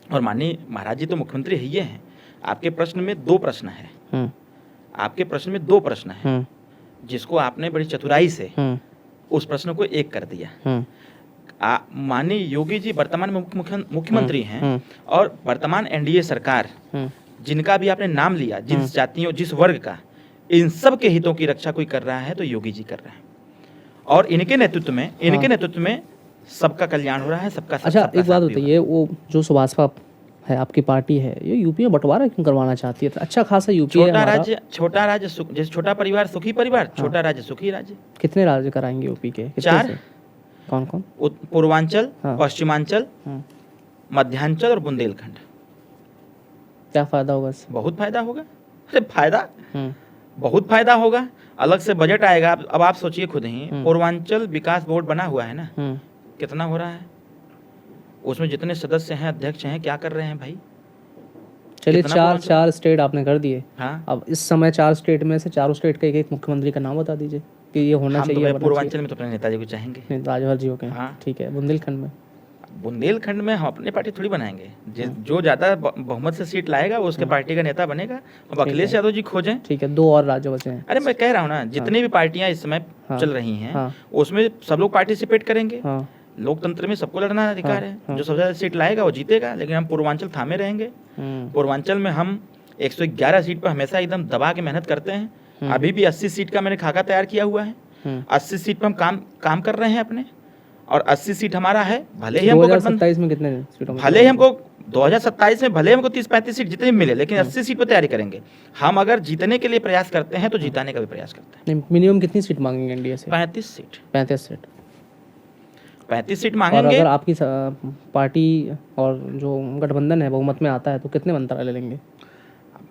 और माननीय महाराज जी तो मुख्यमंत्री ही हैं। आपके प्रश्न में 2 प्रश्न है, आपके प्रश्न में 2 प्रश्न है, जिसको आपने बड़ी चतुराई से उस प्रश्न को एक कर दिया। माननीय योगी जी वर्तमान में मुख्यमंत्री हैं, और वर्तमान एनडीए सरकार जिनका भी आपने नाम लिया, जिस जातियों, जिस वर्ग का, इन सब के हितों की रक्षा कोई कर रहा है तो योगी जी कर रहे हैं, और इनके नेतृत्व में सबका कल्याण हो रहा है, सबका। अच्छा, एक बात बताइए, वो जो सुभाषपा है आपकी पार्टी है, ये यूपी में बंटवारा क्यों करवाना चाहती है? अच्छा खासा यूपी है हमारा। छोटा राज्य जैसे छोटा परिवार सुखी परिवार, छोटा राज्य सुखी राज्य। कितने राज्य कराएंगे यूपी के? 4। कौन कौन? पूर्वांचल, पश्चिमांचल, मध्यांचल और बुंदेलखंड। क्या फायदा होगा इससे? बहुत फायदा होगा। अरे फायदा बहुत फायदा होगा, अलग से बजट आएगा। अब आप सोचिए खुद ही, पूर्वांचल विकास बोर्ड बना हुआ है ना, कितना हो रहा है, उसमें जितने सदस्य हैं, अध्यक्ष हैं, क्या कर रहे हैं भाई? चलिए, 4 स्टेट आपने कर दिए। हाँ, अब इस समय 4 स्टेट में से चारों स्टेट का एक मुख्यमंत्री का नाम बता दीजिए कि ये होना चाहिए। पूर्वांचल में तो अपने नेताजी को चाहेंगे, राजभर जी के। हाँ ठीक है। बुंदेलखंड में हम अपनी पार्टी थोड़ी बनाएंगे, जो ज्यादा बहुमत से सीट लाएगा वो उसके पार्टी का नेता बनेगा। अब अखिलेश यादव जी खोजें। ठीक है, 2 और राज्य बचे हैं। अरे मैं कह रहा हूँ ना, जितनी भी पार्टियां इस समय चल रही हैं, उसमें सब लोग पार्टिसिपेट करेंगे। लोकतंत्र में सबको लड़ना अधिकार है, जो सबसे ज्यादा सीट लाएगा वो जीतेगा। लेकिन हम पूर्वांचल थामे रहेंगे। पूर्वांचल में हम 111 सीट पर हमेशा एकदम दबा के मेहनत करते हैं। अभी भी 80 सीट का मैंने खाका तैयार किया हुआ है। 80 सीट पर हम काम कर रहे हैं अपने, और 80 सीट हमारा है। भले ही हमको 2027 में कितने सीटों में, भले ही हमको 2027 में भले हमको 30-35 सीट जितने मिले, लेकिन 80 सीट पर तैयारी करेंगे। हम अगर जीतने के लिए प्रयास करते हैं तो जिताने का भी प्रयास करते हैं। मिनिमम कितनी सीट मांगेंगे एनडीए से? 35 सीट। 35 सीट। 35 सीट और मांगेंगे। अगर आपकी पार्टी और जो गठबंधन है बहुमत में आता है तो कितने मंत्रालय लेंगे?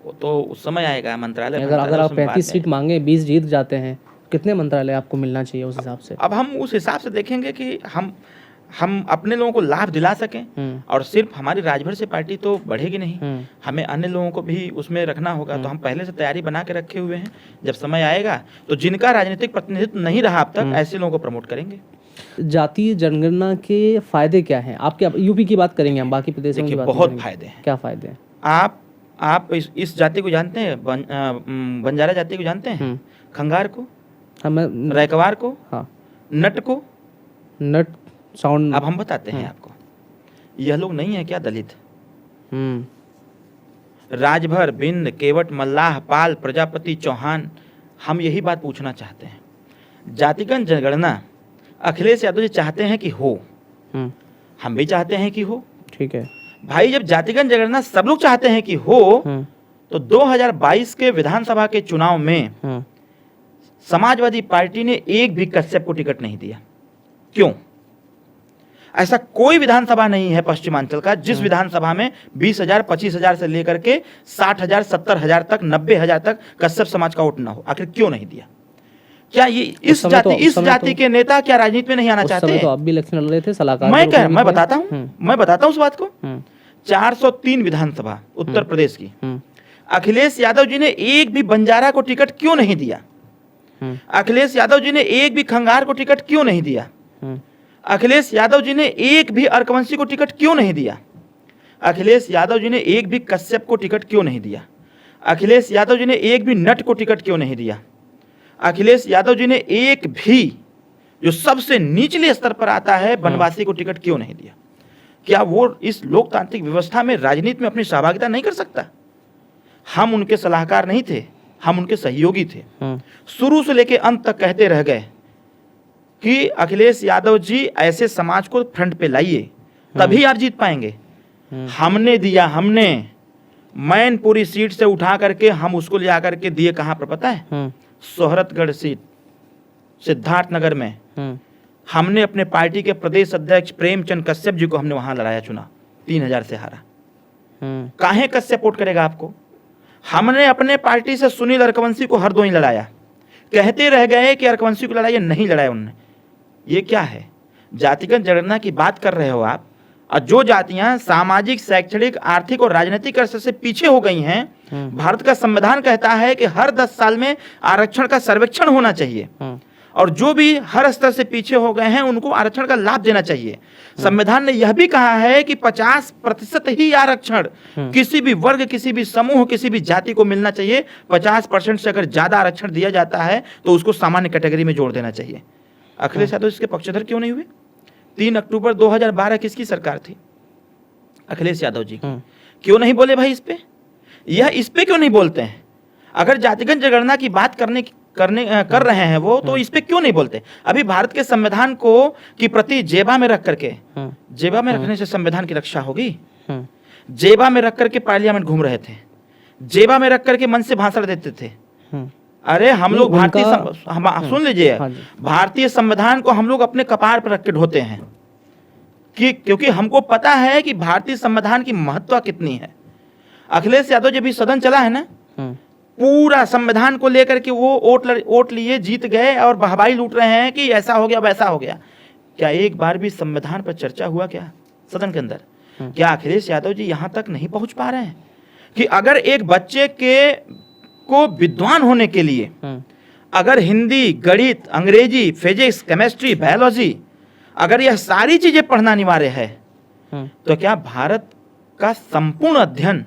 वो तो उस समय आएगा मंत्रालय। अगर आप 35 सीट मांगे, 20 जीत जाते हैं, कितने मंत्रालय आपको मिलना चाहिए उस हिसाब से? अब हम उस हिसाब से देखेंगे कि हम अपने लोगों को लाभ दिला सकें, और सिर्फ हमारी राजभर से पार्टी तो बढ़ेगी नहीं, हमें अन्य लोगों को भी उसमें रखना होगा। तो हम पहले से तैयारी बना के रखे हुए हैं, जब समय आएगा तो जिनका राजनीतिक प्रतिनिधित्व नहीं रहा अब तक, ऐसे लोगों को प्रमोट करेंगे। जातीय जनगणना के फायदे क्या हैं आपके? यूपी की बात करेंगे हम, बाकी प्रदेशों की बात नहीं बहुत करेंगे। फायदे हैं। क्या फायदे हैं? आप इस जाति को जानते हैं? बंजारा जाति को जानते हैं? खंगार को, रैकवार को, हाँ, नट को, नट साउंड। अब हम बताते हैं आपको, यह लोग नहीं है क्या दलित? राजभर, बिंद, केवट, मल्लाह, पाल, प्रजापति, चौहान, हम यही बात पूछना चाहते हैं। जातिगत जनगणना अखिलेश यादव जी चाहते हैं कि हो, हम भी चाहते हैं कि हो। ठीक है भाई, जब जातिगत जनगणना सब लोग चाहते हैं कि हो, तो 2022 के विधानसभा के चुनाव में समाजवादी पार्टी ने एक भी कश्यप को टिकट नहीं दिया। क्यों? ऐसा कोई विधानसभा नहीं है पश्चिमांचल का जिस विधानसभा में 20,000, 25,000 से लेकर के 60,000, 70,000 तक, 90,000 तक कश्यप समाज का वोट ना हो। आखिर क्यों नहीं दिया? क्या ये इस जाति के नेता क्या राजनीति में नहीं आना चाहते? तो आप भी इलेक्शन लड़ रहे थे, सलाहकार। मैं बताता हूं उस बात को। 403 विधानसभा उत्तर प्रदेश की, अखिलेश यादव जी ने एक भी बंजारा को टिकट क्यों नहीं दिया? अखिलेश यादव जी ने एक भी खंगार को टिकट क्यों नहीं दिया? अखिलेश यादव जी ने एक भी अर्कवंशी को टिकट क्यों नहीं दिया? अखिलेश यादव जी ने एक भी कश्यप को टिकट क्यों नहीं दिया? अखिलेश यादव जी ने एक भी नट को टिकट क्यों नहीं दिया? अखिलेश यादव जी ने एक भी जो सबसे निचले स्तर पर आता है बनवासी को टिकट क्यों नहीं दिया? क्या वो इस लोकतांत्रिक व्यवस्था में, राजनीति में अपनी सहभागिता नहीं कर सकता? हम उनके सलाहकार नहीं थे, हम उनके सहयोगी थे। शुरू से लेकर अंत तक कहते रह गए कि अखिलेश यादव जी ऐसे समाज को फ्रंट पे लाइए, तभी आप जीत पाएंगे। हमने दिया, हमने मैनपुरी सीट से उठा करके हम उसको ले आकर के दिए कहां पर पता है? सोहरतगढ़ सीट, सिद्धार्थनगर में। हमने अपने पार्टी के प्रदेश अध्यक्ष प्रेमचंद कश्यप जी को हमने वहां लड़ाया, चुना, 3,000 से हारा। काहे कश्यप वोट करेगा आपको? हमने अपने पार्टी से सुनील अर्कवंशी को हरदोई लड़ाया, कहते रह गए कि अर्कवंशी को लड़ाया, नहीं लड़ाया उन्होंने। ये क्या है? जातिगत जनगणना की बात कर रहे हो आप, और जो जातियां सामाजिक, शैक्षणिक, आर्थिक और राजनीतिक स्तर से पीछे हो गई हैं, भारत का संविधान कहता है कि हर 10 साल में आरक्षण का सर्वेक्षण होना चाहिए, और जो भी हर स्तर से पीछे हो गए हैं उनको आरक्षण का लाभ देना चाहिए। संविधान ने यह भी कहा है कि 50% ही आरक्षण किसी भी वर्ग, किसी भी समूह, किसी भी जाति को मिलना चाहिए। 50% से अगर ज्यादा आरक्षण दिया जाता है तो उसको सामान्य कैटेगरी में जोड़ देना चाहिए। अखिलेश यादव इसके पक्षधर क्यों नहीं हुए? 3 अक्टूबर 2012 किसकी सरकार थी? अखिलेश यादव जी। क्यों नहीं बोले भाई इस पे? यह इस पे क्यों नहीं बोलते हैं? अगर जातिगत जनगणना की बात कर रहे हैं वो, तो इस पे क्यों नहीं बोलते? अभी भारत के संविधान को की प्रति जेबा में रख करके, जेबा में रखने से संविधान की रक्षा होगी? जेबा में रख करके पार्लियामेंट घूम रहे थे, जेबा में रख करके मन से भाषण देते थे। अरे हम लोग भारतीय, सुन लीजिए, भारतीय संविधान को हम लोग अपने कपार पर रख के ढोते हैं कि क्योंकि हमको पता है कि भारतीय संविधान की महत्ता कितनी है। अखिलेश यादव जब भी सदन चला है ना, पूरा संविधान को लेकर के वो वोट लिए, जीत गए और बहबाई लूट रहे हैं कि ऐसा हो गया, वैसा हो गया। क्या एक बार भी संविधान पर चर्चा हुआ क्या सदन के अंदर? क्या अखिलेश यादव जी यहां तक नहीं पहुंच पा रहे हैं कि अगर एक बच्चे को विद्वान होने के लिए अगर हिंदी, गणित, अंग्रेजी, फिजिक्स, केमिस्ट्री, बायोलॉजी, अगर यह सारी चीजें पढ़ना अनिवार्य है, तो क्या भारत का संपूर्ण अध्ययन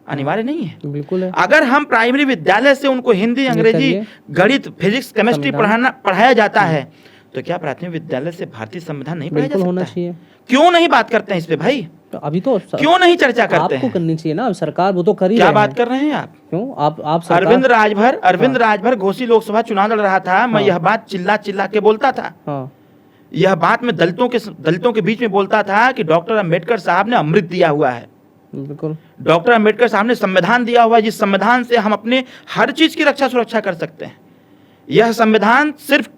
अनिवार्य नहीं है? बिल्कुल है। अगर हम प्राइमरी विद्यालय से उनको हिंदी, अंग्रेजी, गणित, फिजिक्स, केमिस्ट्री पढ़ाया जाता है, तो क्या प्राथमिक विद्यालय से भारतीय संविधान नहीं पढ़ाया जा सकता है? क्यों नहीं बात करते हैं इस पे भाई? तो अभी तो क्यों नहीं चर्चा करते हैं? आपको करनी चाहिए ना, सरकार वो तो कर ही क्या बात कर रहे हैं आप? क्यों आप अरविंद राजभर घोसी लोकसभा चुनाव लड़ रहा था, मैं यह बात चिल्ला चिल्ला के बोलता था। यह बात मैं दलितों के बीच में बोलता था कि डॉक्टर अंबेडकर साहब ने अमृत दिया हुआ है। बिल्कुल, डॉक्टर अंबेडकर साहब ने संविधान दिया हुआ है, जिस संविधान से हम अपने हर चीज की सुरक्षा कर सकते हैं। यह संविधान सिर्फ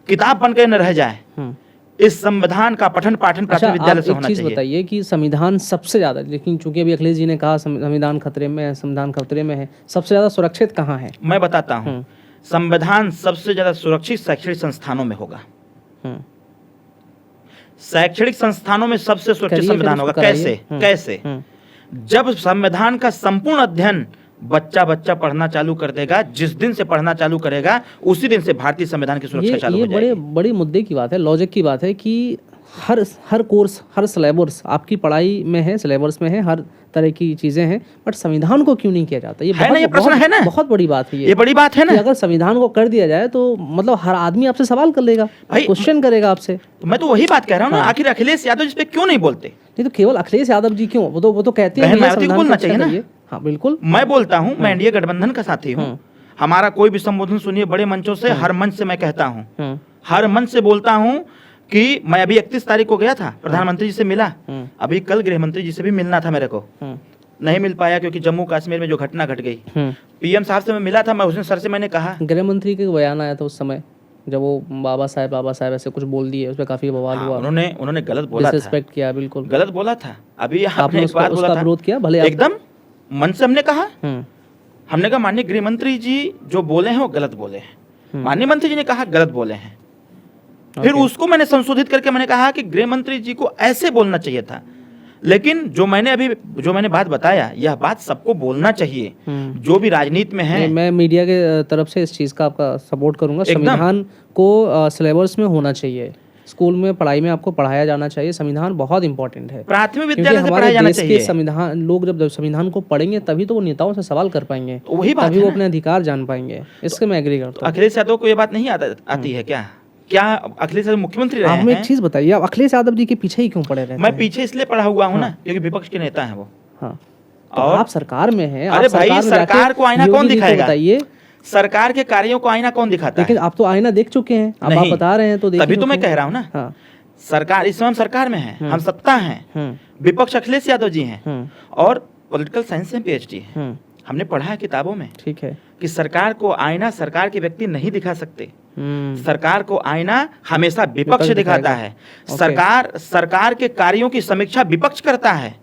किताब बनकर न रह जाए, इस संविधान का पठन पाठन प्राथमिक विद्यालय से आप एक होना चीज चाहिए। बताइए कि संविधान सबसे ज्यादा, लेकिन चूंकि अभी अखिलेश जी ने कहा संविधान खतरे में है, संविधान खतरे में है, सबसे ज्यादा सुरक्षित कहाँ है? मैं बताता हूँ, संविधान सबसे ज्यादा सुरक्षित शैक्षणिक संस्थानों में होगा। हम्म, शैक्षणिक संस्थानों में सबसे सुरक्षित करिए, फिर संविधान होगा। उसको कराइए। कैसे? कैसे? जब संविधान का संपूर्ण अध्ययन बच्चा पढ़ना चालू कर देगा, जिस दिन से पढ़ना चालू करेगा उसी दिन से भारतीय संविधान की सुरक्षा चालू हो ये जाएगी। बड़ी मुद्दे की बात है, लॉजिक की बात है कि हर कोर्स, हर सिलेबस आपकी पढ़ाई में है, सिलेबस में है, हर तरह की चीजें हैं, बट संविधान को क्यों नहीं किया जाता? ये है ना, ये प्रश्न है ना, बहुत बड़ी बात है ये बड़ी बात है ना। कि अगर संविधान को कर दिया जाए तो मतलब हर आदमी आपसे सवाल कर लेगा, भाई, क्वेश्चन करेगा आपसे। तो मैं तो वही बात कह रहा हूँ ना, आखिर अखिलेश यादव इस पे क्यों नहीं बोलते? नहीं तो केवल अखिलेश यादव जी क्यों, वो तो कहते हैं बहन ये मायावती को संविधान बोलना को चाहिए ना। करिए। हाँ बिल्कुल, मैं बोलता हूँ, मैं एनडीए गठबंधन का साथी हूँ, हमारा कोई भी संबोधन सुनिए बड़े मंचों से, हर मंच से मैं कहता हूँ, हर मंच से बोलता हूँ कि मैं अभी 31 तारीख को गया था, प्रधानमंत्री जी से मिला, अभी कल गृह मंत्री जी से भी मिलना था मेरे को, नहीं मिल पाया क्योंकि जम्मू कश्मीर में जो घटना घट गई। पीएम साहब से मैं मिला था, मैं उस दिन सर से मैंने कहा, गृह मंत्री का बयान आया था उस समय जब वो बाबा साहब ऐसे कुछ बोल दिए, उस पर काफी बवाल हुआ। उन्होंने गलत बोला था, डिसरिस्पेक्ट किया, बिल्कुल गलत बोला था। अभी आपने एक बात बोला उसका था, विरोध किया, भले एकदम मन से हमने कहा, हमने कहा माननीय गृह मंत्री जी जो बोले हैं वो गलत बोले हैं। माननीय मंत्री जी ने कहा गलत बोले हैं, फिर उसको मैंने संशोधित करके मैंने कहा कि गृह मंत्री जी को ऐसे बोलना चाहिए था। लेकिन जो मैंने बात बताया, यह बात सबको बोलना चाहिए, जो भी राजनीति में है। मैं मीडिया के तरफ से इस चीज का आपका सपोर्ट करूंगा। संविधान को सिलेबस में होना चाहिए, स्कूल में पढ़ाई में आपको पढ़ाया जाना चाहिए। संविधान बहुत इंपॉर्टेंट है, प्राथमिक विद्यालय से पढ़ाया जाना चाहिए। संविधान लोग जब संविधान को पढ़ेंगे तभी तो वो नेताओं से सवाल कर पाएंगे, वही बात तभी है वो ना। अपने अधिकार जान पाएंगे। इससे मैं एग्री करता हूँ। अखिलेश यादव को ये बात नहीं आती है क्या अखिलेश यादव मुख्यमंत्री रहे आप हमें हैं? एक चीज बताइए, आप अखिलेश यादव जी के पीछे ही क्यों पड़े रहते मैं हैं? पीछे इसलिए पड़ा हुआ हूँ ना, क्योंकि विपक्ष के नेता हैं वो। हाँ, तो और आप सरकार में हैं। अरे भाई, सरकार को आईना कौन दिखाएगा? बताइए, सरकार के कार्यों को आईना कौन दिखाता है? लेकिन आप तो आईना देख चुके हैं, अब आप बता रहे हैं तो तभी तो मैं कह रहा हूँ ना। हाँ, सरकार, इस समय हम सरकार में हैं, हम सत्ता हैं, विपक्ष अखिलेश यादव जी हैं, और पॉलिटिकल साइंस में पीएचडी है। हमने पढ़ा है किताबों में, ठीक है, कि सरकार को आईना सरकार के व्यक्ति नहीं दिखा सकते, सरकार को आईना हमेशा विपक्ष दिखाता है। सरकार के कार्यों की समीक्षा विपक्ष करता है।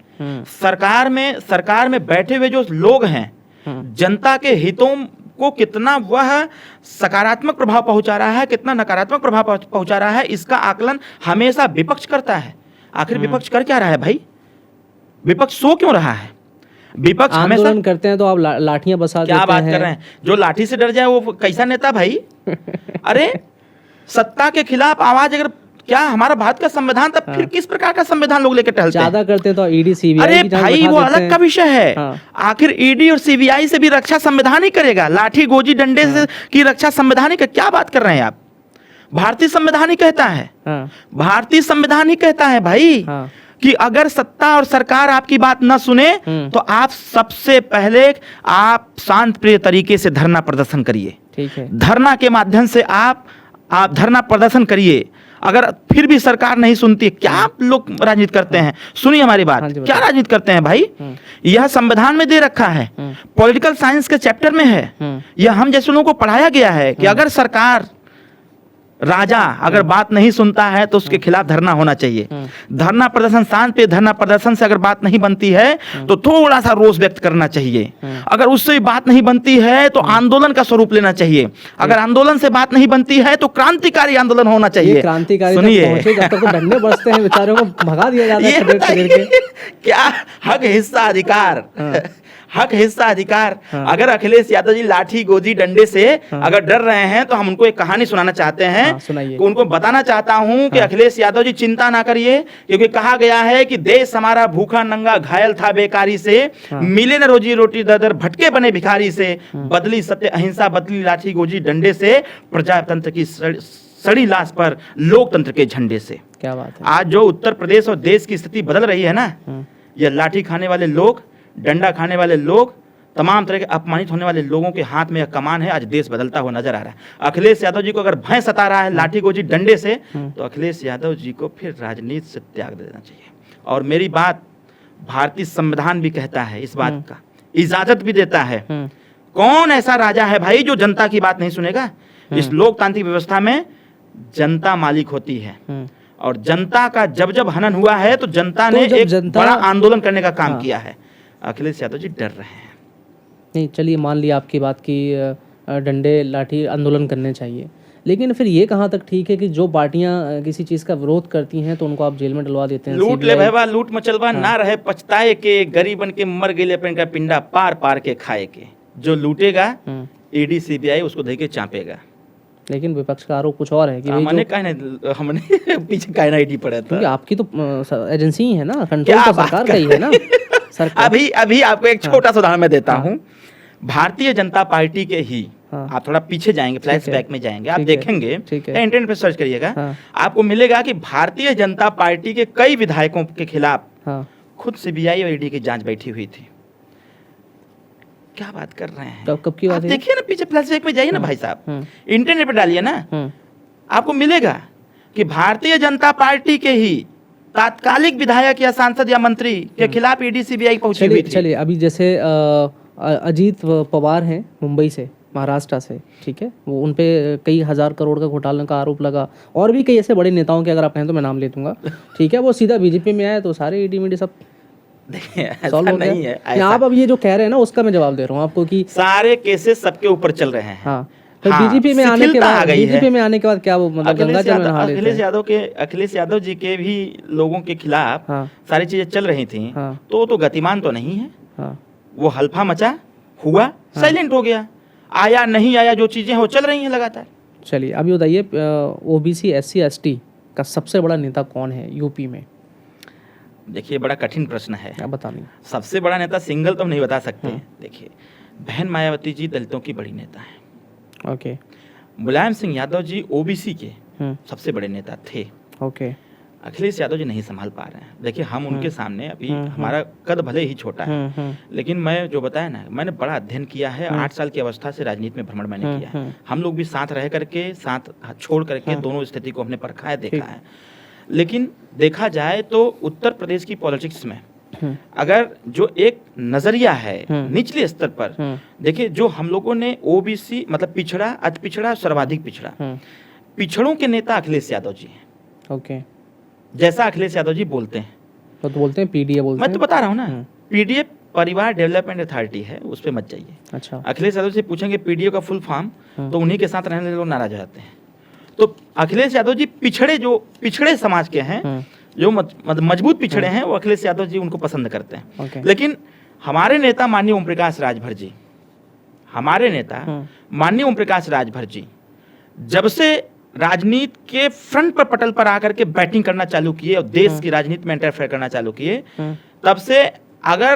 सरकार में बैठे हुए जो लोग हैं, जनता के हितों को कितना वह सकारात्मक प्रभाव पहुंचा रहा है, कितना नकारात्मक प्रभाव पहुंचा रहा है, इसका आकलन हमेशा विपक्ष करता है। आखिर विपक्ष कर क्या रहा है भाई? विपक्ष सो क्यों रहा है? विपक्ष हमेशा आंदोलन करते हैं तो आप लाठियां बसा देते हैं। क्या बात कर रहे हैं? जो लाठी से डर जाए वो कैसा नेता भाई? अरे सत्ता के खिलाफ आवाज, अगर क्या हमारा भारत का संविधान, तब फिर किस प्रकार का संविधान लोग लेकर टहलते हैं? ज्यादा करते हैं तो ईडी सीबीआई अरे की जांच भाई, बैठा वो देते अलग हैं। का विषय है। हाँ। आखिर ईडी और सीबीआई से भी रक्षा संविधान ही करेगा, लाठी गोजी डंडे से की रक्षा संविधान ही क्या बात कर रहे हैं आप? भारतीय संविधान ही कहता है, भारतीय संविधान ही कहता है भाई, कि अगर सत्ता और सरकार आपकी बात न सुने तो आप सबसे पहले आप शांत प्रिय तरीके से धरना प्रदर्शन करिए। ठीक है, धरना के माध्यम से आप धरना प्रदर्शन करिए। अगर फिर भी सरकार नहीं सुनती, क्या आप लोग राजनीति करते हैं? सुनिए हमारी बात, क्या राजनीति करते हैं भाई? यह संविधान में दे रखा है, पॉलिटिकल साइंस के चैप्टर में है, यह हम जैसे लोगों को पढ़ाया गया है कि अगर सरकार, राजा अगर बात नहीं सुनता है तो उसके खिलाफ धरना होना चाहिए। धरना प्रदर्शन, शांत पे धरना प्रदर्शन से अगर बात नहीं बनती है तो थोड़ा सा रोष व्यक्त करना चाहिए। अगर उससे बात नहीं बनती है तो आंदोलन का स्वरूप लेना चाहिए। अगर आंदोलन से बात नहीं बनती है तो क्रांतिकारी आंदोलन होना चाहिए। क्रांतिकारी सुनिए, जब तक तो डंडे बरसते हैं, बेचारों को भगा दिया जाता है ये खदेड़ खदेड़ के। क्या हक हिस्सा अधिकार, हक हिस्सा अधिकार। अगर अखिलेश यादव जी लाठी गोजी डंडे से अगर डर रहे हैं तो हम उनको एक कहानी सुनाना चाहते हैं। सुनाइए। उनको बताना चाहता हूं कि अखिलेश यादव जी चिंता ना करिए, क्योंकि कहा गया है कि देश हमारा भूखा नंगा घायल था बेकारी से, मिले न रोजी रोटी दर दर भटके बने भिखारी से, बदली सत्य अहिंसा बदली लाठी गोजी डंडे से, प्रजातंत्र की सड़ी लाश पर लोकतंत्र के झंडे से। क्या बात है। आज जो उत्तर प्रदेश और देश की स्थिति बदल रही है ना, यह लाठी खाने वाले लोग, डंडा खाने वाले लोग, तमाम तरह के अपमानित होने वाले लोगों के हाथ में यह कमान है। आज देश बदलता हुआ नजर आ रहा है। अखिलेश यादव जी को अगर भय सता रहा है लाठी गोजी डंडे से, तो अखिलेश यादव जी को फिर राजनीति से त्याग देना चाहिए। और मेरी बात भारतीय संविधान भी कहता है, इस बात का इजाजत भी देता है। कौन ऐसा राजा है भाई जो जनता की बात नहीं सुनेगा? इस लोकतांत्रिक व्यवस्था में जनता मालिक होती है और जनता का जब जब हनन हुआ है तो जनता तो ने जब एक जनता- बड़ा आंदोलन करने का काम हाँ। किया है। अखिलेश यादव जी डर रहे हैं। नहीं, चलिए मान लिया आपकी बात की डंडे लाठी आंदोलन करने चाहिए, लेकिन फिर ये कहाँ तक ठीक है कि जो पार्टियां किसी चीज़ का विरोध करती हैं तो उनको आप जेल में डलवा देते हैं? लूट ले CBI भैया, लूट मचलवा ना रहे पछताए के, गरीबन के मर गए अपन का पिंडा पार पार के खाए के। जो लूटेगा ईडी सीबीआई उसको दे के चापेगा। लेकिन विपक्ष का आरोप कुछ और है कि भाई हमने जो, कहने हमने पीछे कहना ईडी पड़ा था। क्योंकि आपकी तो एजेंसी ही है ना, कंट्रोल क्या तो बात सरकार कर का ही है ना। सरकार अभी अभी आपको एक छोटा सा उदाहरण मैं देता हूँ। भारतीय जनता पार्टी के ही, हाँ। आप थोड़ा पीछे जाएंगे, फ्लैशबैक में जाएंगे, आप ठीक है, देखेंगे ठीक है। या इंटरनेट पे सर्च करिएगा, हाँ। आपको मिलेगा कि भारतीय जनता पार्टी के कई विधायकों के खिलाफ हाँ, खुद सीबीआई और ईडी की जांच बैठी हुई थी। क्या बात कर रहे हैं? कब की बात आप है? देखिए ना, पीछे फ्लैशबैक में जाइए ना भाई साहब, हम्म। इंटरनेट पे डालिए ना, हम्म। आपको मिलेगा कि भारतीय जनता पार्टी के ही तात्कालिक विधायक या सांसद या मंत्री के खिलाफ ईडी सीबीआई पहुंची हुई चलिए थी। चलिए, अभी जैसे अजीत पवार हैं मुंबई से, महाराष्ट्र से, ठीक है, वो उन पे कई हजार करोड़ का घोटाले का आरोप लगा, और भी कई ऐसे बड़े नेताओं के अगर आप कहें तो मैं नाम ले दूंगा, ठीक है, वो सीधा बीजेपी में आए तो सारे ईडी मीडी सब देखिए, ऐसा सॉल्व हो नहीं गया। है, नहीं, ऐसा आप अब ये जो कह रहे हैं ना उसका मैं जवाब दे रहा हूँ आपको कि सारे केसेस सबके ऊपर चल रहे हैं। हाँ, फिर हाँ, बीजेपी में आने के शिथिलता आ बाद, गई है। बीजेपी में आने के बाद क्या वो मतलब गंगा जल में नहा लेते हैं? अखिलेश यादव जी के भी लोगों के खिलाफ हाँ। सारी चीजें चल रही थी, हाँ। तो गतिमान तो नहीं है। हाँ, वो हल्फा मचा हुआ, साइलेंट हो गया, आया नहीं आया, जो चीजें हैं वो चल रही हैं लगातार। चलिए अभी बताइए, ओबीसी SC ST का सबसे बड़ा नेता कौन है यूपी में? देखिए, बड़ा कठिन प्रश्न है। आप बता नहीं। सबसे बड़ा नेता सिंगल तो हम नहीं बता सकते। देखिए, बहन मायावती जी दलितों की बड़ी नेता हैं। ओके। मुलायम सिंह यादव जी ओबीसी के हम्म। सबसे बड़े नेता थे। ओके। अखिलेश यादव जी नहीं संभाल पा रहे हैं। देखिए, हम उनके सामने अभी, हमारा कद भले ही छोटा है, लेकिन मैं जो बताया ना, मैंने बड़ा अध्ययन किया है। 8 साल की अवस्था से राजनीति में भ्रमण मैंने किया है। हम लोग भी साथ रह करके, साथ छोड़ करके दोनों स्थिति को हमने परखा है, देखा है। लेकिन देखा जाए तो उत्तर प्रदेश की पॉलिटिक्स में अगर जो एक नजरिया है निचले स्तर पर, देखिए, जो हम लोगों ने ओबीसी मतलब पिछड़ा, अति पिछड़ा, सर्वाधिक पिछड़ा, पिछड़ों के नेता अखिलेश यादव जी हैं। ओके। जैसा अखिलेश यादव जी बोलते हैं, तो बोलते हैं PDA बोलते मैं हैं। तो बता रहा हूँ ना, पीडीए परिवार डेवलपमेंट अथॉरिटी है, उस पर मत जाइए। अच्छा। अखिलेश यादव से पूछेंगे पीडीए का फुल फॉर्म, तो उन्हीं के साथ रहने वाले लोग नाराज हो जाते हैं। तो अखिलेश यादव जी पिछड़े समाज के हैं, जो मजबूत पिछड़े हैं, वो अखिलेश यादव जी उनको पसंद करते हैं। ओके। लेकिन हमारे नेता माननीय ओम प्रकाश राजभर जी, हमारे नेता माननीय ओम प्रकाश राजभर जी जब से राजनीति के फ्रंट पर पटल पर आकर के बैटिंग करना चालू किए और देश की राजनीति में इंटरफेयर करना चालू किए, तब से अगर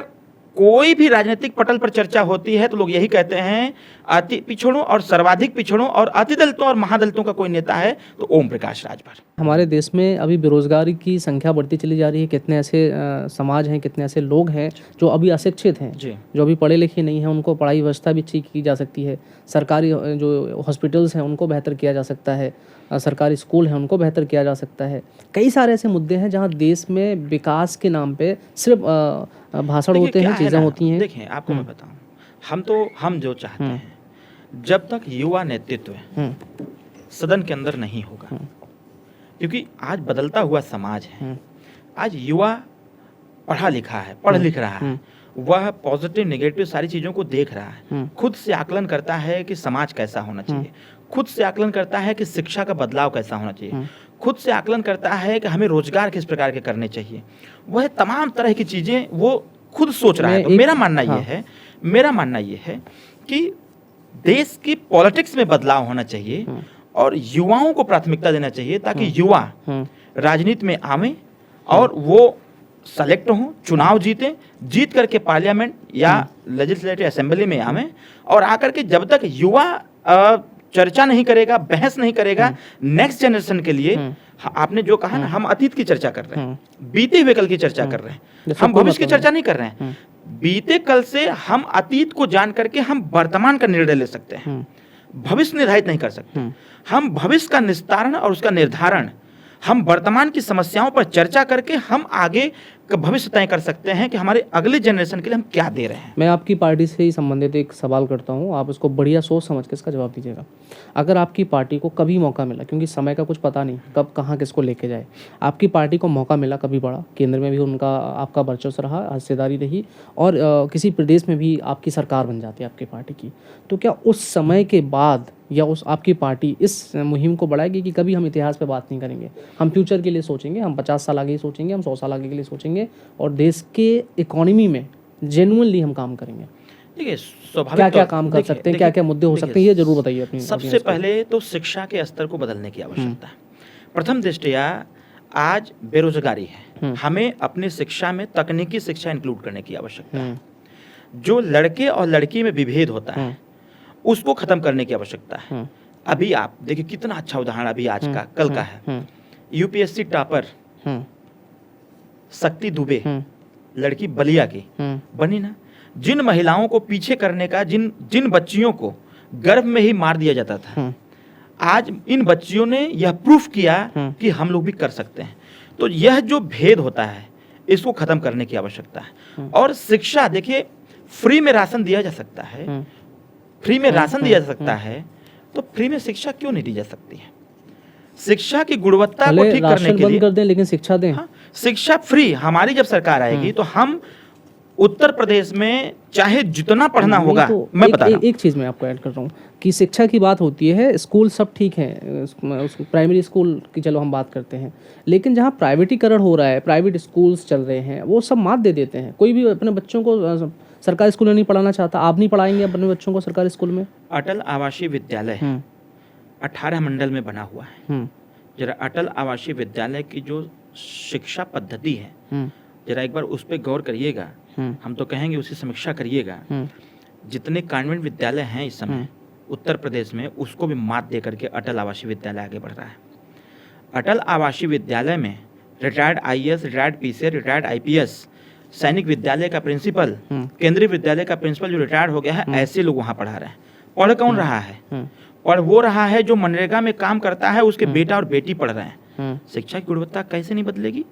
कोई भी राजनीतिक पटल पर चर्चा होती है तो लोग यही कहते हैं, अति पिछड़ों और सर्वाधिक पिछड़ों और अति दलितों और महादलितों का कोई नेता है तो ओम प्रकाश राजभर। हमारे देश में अभी बेरोजगारी की संख्या बढ़ती चली जा रही है। कितने ऐसे समाज हैं, कितने ऐसे लोग हैं जो अभी अशिक्षित हैं, जी। जो अभी पढ़े लिखे नहीं हैं, उनको पढ़ाई व्यवस्था भी अच्छी की जा सकती है। सरकारी जो हॉस्पिटल्स हैं उनको बेहतर किया जा सकता है, सरकारी स्कूल हैं उनको बेहतर किया जा सकता है। कई सारे ऐसे मुद्दे हैं जहाँ देश में विकास के नाम पे सिर्फ भाषण होते हैं, चीज़ें होती हैं। देखिए, आपको मैं बताऊं, हम जो चाहते हैं, जब तक युवा नेतृत्व सदन के अंदर नहीं होगा, क्योंकि आज बदलता हुआ समाज है, आज युवा पढ़ा लिखा है, पढ़ लिख रहा है, वह पॉजिटिव नेगेटिव सारी चीज़ों को देख रहा है, खुद से आकलन करता है कि समाज कैसा होना चाहिए, खुद से आकलन करता है कि शिक्षा का बदलाव कैसा होना चाहिए, खुद से आकलन करता है कि हमें रोजगार किस प्रकार के करने चाहिए। वह तमाम तरह की चीज़ें वो खुद सोच रहा है। तो मेरा मानना ये है कि देश की पॉलिटिक्स में बदलाव होना चाहिए और युवाओं को प्राथमिकता देना चाहिए, ताकि युवा राजनीति में आवे और वो सेलेक्ट हों, चुनाव जीत करके पार्लियामेंट या लेजिस्लेटिव असेंबली में आवे, और आकर के जब तक युवा चर्चा नहीं करेगा, बहस नहीं करेगा नेक्स्ट जनरेशन के लिए, आपने जो कहा ना, हम अतीत की चर्चा कर रहे हैं, बीते हुए कल की चर्चा कर रहे हैं, हम भविष्य की चर्चा नहीं कर रहे हैं। बीते कल से हम अतीत को जान करके हम वर्तमान का निर्णय ले सकते हैं, भविष्य निर्धारित नहीं कर सकते। हम भविष्य का निस्तारण और उसका निर्धारण हम वर्तमान की समस्याओं पर चर्चा करके हम आगे का भविष्य तय कर सकते हैं कि हमारे अगले जनरेशन के लिए हम क्या दे रहे हैं। मैं आपकी पार्टी से ही संबंधित एक सवाल करता हूँ, आप इसको बढ़िया सोच समझ के इसका जवाब दीजिएगा। अगर आपकी पार्टी को कभी मौका मिला, क्योंकि समय का कुछ पता नहीं कब कहाँ किसको लेके जाए, आपकी पार्टी को मौका मिला कभी बड़ा, केंद्र में भी उनका आपका वर्चस्व रहा, हिस्सेदारी रही, और किसी प्रदेश में भी आपकी सरकार बन जाती है आपकी पार्टी की, तो क्या उस समय के बाद या उस आपकी पार्टी इस मुहिम को बढ़ाएगी कि कभी हम इतिहास पे बात नहीं करेंगे, हम फ्यूचर के लिए सोचेंगे, हम 50 साल आगे ही सोचेंगे, हम 100 साल आगे के लिए सोचेंगे और देश के इकोनॉमी में जेन्युइनली हम काम करेंगे? देखिए, स्वाभाविक क्या क्या काम कर सकते हैं, क्या क्या मुद्दे हो सकते हैं, ये जरूर बताइए अपनी। सबसे पहले तो शिक्षा के स्तर को बदलने की आवश्यकता है। प्रथम दृष्टया आज बेरोजगारी है, हमें अपनी शिक्षा में तकनीकी शिक्षा इंक्लूड करने की आवश्यकता है। जो लड़के और लड़की में विभेद होता है उसको खत्म करने की आवश्यकता है। अभी आप देखिए कितना अच्छा उदाहरण अभी आज का कल का है, यूपीएससी टॉपर शक्ति दुबे, लड़की बलिया की बनी ना। जिन महिलाओं को पीछे करने का, जिन बच्चियों को गर्भ में ही मार दिया जाता था, आज इन बच्चियों ने यह प्रूफ किया कि हम लोग भी कर सकते हैं। तो यह जो भेद होता है इसको खत्म करने की आवश्यकता है। और शिक्षा, देखिए फ्री में राशन दिया जा सकता है, फ्री में राशन दिया जा सकता है, तो फ्री में शिक्षा क्यों नहीं दी जा सकती है? शिक्षा की गुणवत्ता को ठीक करने के लिए कर दें लेकिन शिक्षा दें। हाँ, शिक्षा फ्री। हमारी जब सरकार आएगी तो हम उत्तर प्रदेश में चाहे जितना पढ़ना होगा, तो मैं बता रहा हूं। एक चीज़ मैं आपको ऐड कर रहा हूँ कि शिक्षा की बात होती है, स्कूल सब ठीक है, प्राइमरी स्कूल की चलो हम बात करते हैं, लेकिन जहाँ प्राइवेटीकरण हो रहा है, प्राइवेट स्कूल्स चल रहे हैं, वो सब मात दे देते हैं। कोई भी अपने बच्चों को सरकारी स्कूल में नहीं पढ़ाना चाहता। आप नहीं पढ़ाएंगे अपने बच्चों को सरकारी स्कूल में? अटल आवासीय विद्यालय 18 मंडल में बना हुआ है। जरा अटल आवासीय विद्यालय की जो शिक्षा पद्धति है, जरा एक बार उस पर गौर करिएगा। हम तो कहेंगे उसी समीक्षा करिएगा। जितने कॉन्वेंट विद्यालय हैं इस समय उत्तर प्रदेश में, उसको भी मात दे करके अटल आवासीय विद्यालय आगे बढ़ रहा है। अटल आवासीय विद्यालय में retired IAS, retired PCR, retired IPS, सैनिक विद्यालय का प्रिंसिपल, केंद्रीय विद्यालय का प्रिंसिपल जो रिटायर्ड हो गया है, ऐसे लोग वहां पढ़ा रहे हैं। पढ़ कौन रहा है? पढ़ वो रहा है जो मनरेगा में काम करता है, उसके बेटा और बेटी पढ़ रहे हैं। शिक्षा की गुणवत्ता कैसे नहीं बदलेगी?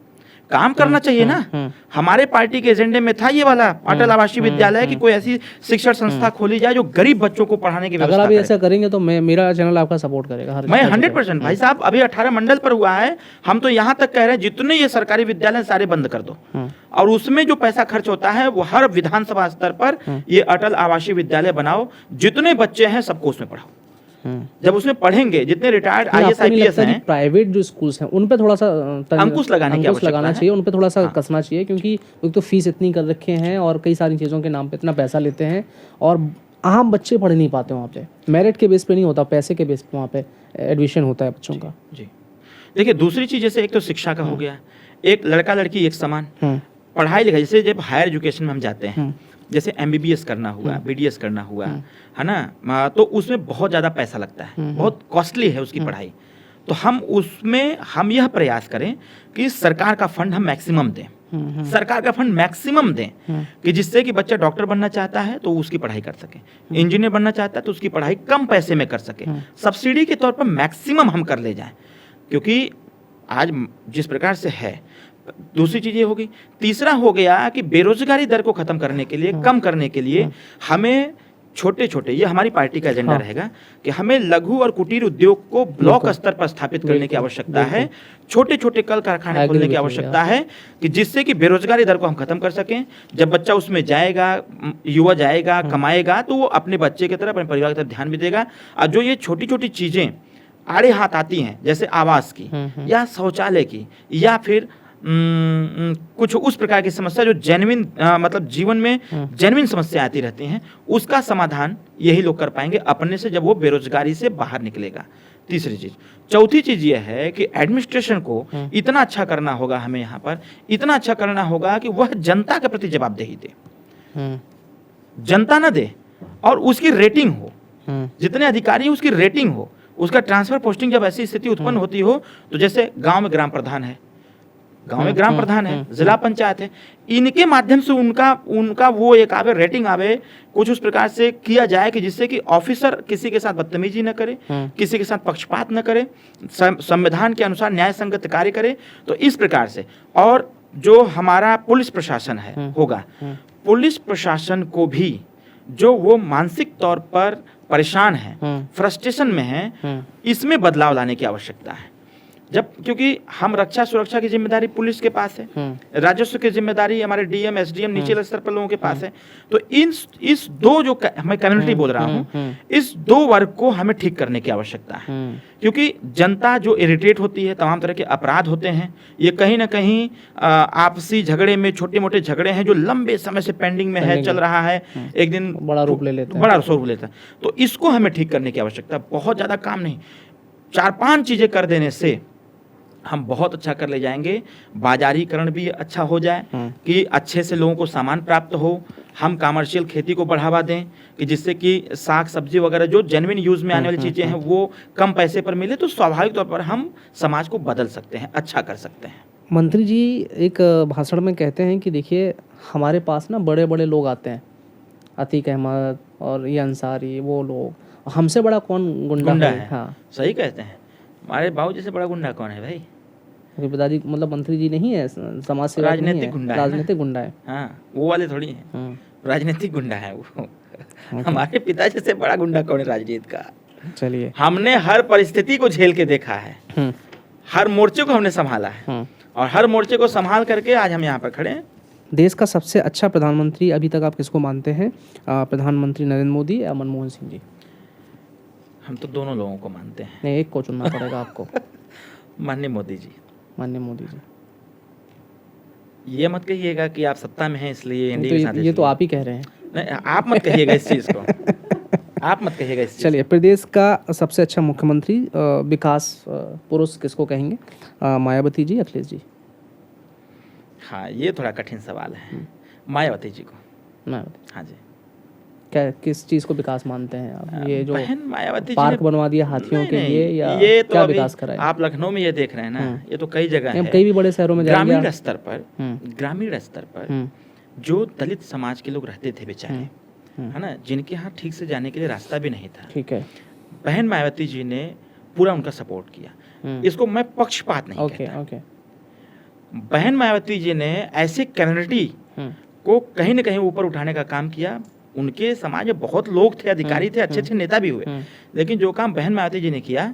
काम करना चाहिए ना। हमारे पार्टी के एजेंडे में था ये वाला अटल आवासीय विद्यालय की कोई ऐसी शिक्षण संस्था खोली जाए जो गरीब बच्चों को पढ़ाने की व्यवस्था करे। अगर आप ऐसा करे। करेंगे तो मेरा चैनल आपका सपोर्ट करेगा। मैं 100% भाई साहब, अभी 18 मंडल पर हुआ है। हम तो यहाँ तक कह रहे हैं जितने ये सरकारी विद्यालय सारे बंद कर दो, और उसमें जो पैसा खर्च होता है वो हर विधानसभा स्तर पर ये अटल आवासीय विद्यालय बनाओ। जितने बच्चे हैं सबको उसमें पढ़ाओ। जब उसमें पढ़ेंगे, जितने रिटायर्ड आईएएस आईपीएस हैं, प्राइवेट जो स्कूल्स हैं उन पे थोड़ा सा अंकुश लगाने की आवश्यकता लगाना चाहिए, उन पे थोड़ा सा कसना चाहिए, क्योंकि एक तो फीस इतनी कर रखे हैं और कई सारी चीज़ों के नाम पे इतना पैसा लेते हैं और आम बच्चे पढ़ नहीं पाते वहाँ पे। मेरिट के बेस पे नहीं होता, पैसे के बेस पे वहाँ पे एडमिशन होता है बच्चों का। जी देखिए, दूसरी चीज़ जैसे एक तो शिक्षा का हो गया, एक लड़का लड़की एक समान पढ़ाई लिखाई। जैसे जब हायर एजुकेशन में हम जाते हैं, जैसे एमबीबीएस करना हुआ, बीडीएस करना हुआ, है ना, तो उसमें बहुत ज़्यादा पैसा लगता है, बहुत कॉस्टली है उसकी पढ़ाई। तो हम यह प्रयास करें कि सरकार का फंड हम मैक्सिमम दें, सरकार का फंड मैक्सिमम दें, कि जिससे कि बच्चा डॉक्टर बनना चाहता है तो उसकी पढ़ाई कर सके, इंजीनियर बनना चाहता है तो उसकी पढ़ाई कम पैसे में कर सके, सब्सिडी के तौर पर मैक्सिमम हम कर ले जाएं। क्योंकि आज जिस प्रकार से है, दूसरी चीज ये होगी। तीसरा हो गया कि बेरोजगारी दर को खत्म करने के लिए, कम करने के लिए हमें छोटे छोटे, ये हमारी पार्टी का एजेंडा रहेगा कि हमें लघु और कुटीर उद्योग को ब्लॉक स्तर पर स्थापित करने की आवश्यकता है। छोटे छोटे कल कारखाने खोलने की आवश्यकता है कि जिससे कि बेरोजगारी दर को हम खत्म कर सकें। जब बच्चा उसमें जाएगा, युवा जाएगा, कमाएगा, तो वो अपने बच्चे की तरफ, अपने परिवार की तरफ ध्यान भी देगा। और जो ये छोटी छोटी चीजें आड़े हाथ आती हैं, जैसे आवास की या शौचालय की या फिर कुछ उस प्रकार की समस्या जो जेन्युइन, मतलब जीवन में जेन्युइन समस्या आती रहती हैं, उसका समाधान यही लोग कर पाएंगे अपने से, जब वो बेरोजगारी से बाहर निकलेगा। तीसरी चीज। चौथी चीज ये है कि एडमिनिस्ट्रेशन को इतना अच्छा करना होगा, हमें यहाँ पर इतना अच्छा करना होगा कि वह जनता के प्रति जवाबदेही दे, जनता ना दे, और उसकी रेटिंग हो, जितने अधिकारी हैं उसकी रेटिंग हो, उसका ट्रांसफर पोस्टिंग जब ऐसी स्थिति उत्पन्न होती हो, तो जैसे गांव में ग्राम प्रधान है, गांव में ग्राम प्रधान है, जिला पंचायत है, इनके माध्यम से उनका वो एक आवे, रेटिंग आवे, कुछ उस प्रकार से किया जाए कि जिससे कि ऑफिसर किसी के साथ बदतमीजी न करे, किसी के साथ पक्षपात न करे, संविधान के अनुसार न्याय संगत कार्य करे। तो इस प्रकार से, और जो हमारा पुलिस प्रशासन है होगा, पुलिस प्रशासन को भी जो वो मानसिक तौर पर परेशान है, फ्रस्ट्रेशन में है, इसमें बदलाव लाने की आवश्यकता है। जब क्योंकि हम रक्षा सुरक्षा की जिम्मेदारी पुलिस के पास है, राजस्व की जिम्मेदारी हमारे डीएम एसडीएम निचले स्तर पर लोगों के पास है। तो इस दो जो मैं कम्युनिटी बोल रहा हूँ, इस दो वर्ग को हमें ठीक करने की आवश्यकता है। क्योंकि जनता जो इरिटेट होती है, तमाम तरह के अपराध होते हैं, ये कहीं ना कहीं आपसी झगड़े में, छोटे मोटे झगड़े हैं जो लंबे समय से पेंडिंग में है, चल रहा है, एक दिन बड़ा रूप ले लेता है, बड़ा स्वरूप लेता है। तो इसको हमें ठीक करने की आवश्यकता है। बहुत ज़्यादा काम नहीं, 4-5 चीज़ें कर देने से हम बहुत अच्छा कर ले जाएंगे। बाजारीकरण भी अच्छा हो जाए कि अच्छे से लोगों को सामान प्राप्त हो, हम कमर्शियल खेती को बढ़ावा दें कि जिससे कि साग सब्जी वगैरह जो जेन्युइन यूज़ में आने वाली चीज़ें हैं वो कम पैसे पर मिले, तो स्वाभाविक तौर पर हम समाज को बदल सकते हैं, अच्छा कर सकते हैं। मंत्री जी एक भाषण में कहते हैं कि देखिए हमारे पास ना बड़े बड़े लोग आते हैं, अतीक अहमद और ये अंसारी, वो लोग, हमसे बड़ा कौन गुंडा है? हाँ, सही कहते हैं। हमारे बाबू जैसे बड़ा गुंडा कौन है भाई? पिताजी मतलब मंत्री जी नहीं है, समाज सेवा राजनीतिक गुंडा है, राजनीतिक गुंडा है। हाँ, वो वाले थोड़ी हैं, राजनीतिक गुंडा है वो। हमारे पिता जैसे बड़ा गुंडा कौन है राजनीति का? चलिए, हमने हर परिस्थिति को झेल के देखा है, हर मोर्चे को हमने संभाला है, और हर मोर्चे को संभाल करके आज हम यहाँ पर खड़े हैं। देश का सबसे अच्छा प्रधानमंत्री अभी तक आप किसको मानते हैं? प्रधानमंत्री नरेंद्र मोदी या मनमोहन सिंह जी? हम तो दोनों लोगों को मानते हैं। नहीं, एक को चुनना पड़ेगा आपको। माननीय मोदी जी। माननीय मोदी जी। ये मत कहिएगा कि आप सत्ता में हैं इसलिए एनडीए के साथ, ये तो आप ही कह रहे हैं। नहीं, आप मत कहिएगा इस चीज़ को, आप मत कहिएगा इस चीज़। चलिए, प्रदेश का सबसे अच्छा मुख्यमंत्री विकास पुरुष किसको कहेंगे? मायावती जी, अखिलेश जी? हाँ, ये थोड़ा कठिन सवाल है। मायावती जी को। मायावती। हाँ जी। क्या किस चीज़ को विकास मानते हैं आप? ये जो बहन मायावती पार्क बनवा दिया हाथियों के लिए, या ये तो क्या अभी विकास कराया? आप लखनऊ में ये देख रहे हैं ना, ये तो कई जगह है, कई भी बड़े शहरों में जाएंगे ग्रामीण स्तर पर, ग्रामीण स्तर पर जो दलित समाज के लोग रहते थे बेचारे, है ना, जिनके यहाँ ठीक से जाने के लिए रास्ता भी नहीं था, ठीक है, बहन मायावती जी ने पूरा उनका सपोर्ट किया। इसको मैं पक्षपात नहीं कहता। बहन मायावती जी ने ऐसे कम्युनिटी को कहीं ना कहीं ऊपर उठाने का काम किया। उनके समाज में बहुत लोग थे, अधिकारी थे, अच्छे अच्छे नेता भी हुए, लेकिन जो काम बहन मायावती जी ने किया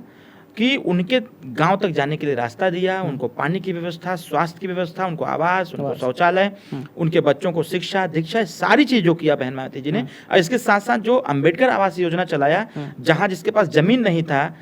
कि उनके गांव तक जाने के लिए रास्ता दिया, उनको पानी की व्यवस्था, स्वास्थ्य की व्यवस्था, उनको आवास, उनको शौचालय, उनके बच्चों को शिक्षा दीक्षा, सारी चीज जो किया बहन मायावती जी ने। और इसके साथ साथ जो अम्बेडकर आवास योजना चलाया, जहाँ जिसके पास जमीन नहीं था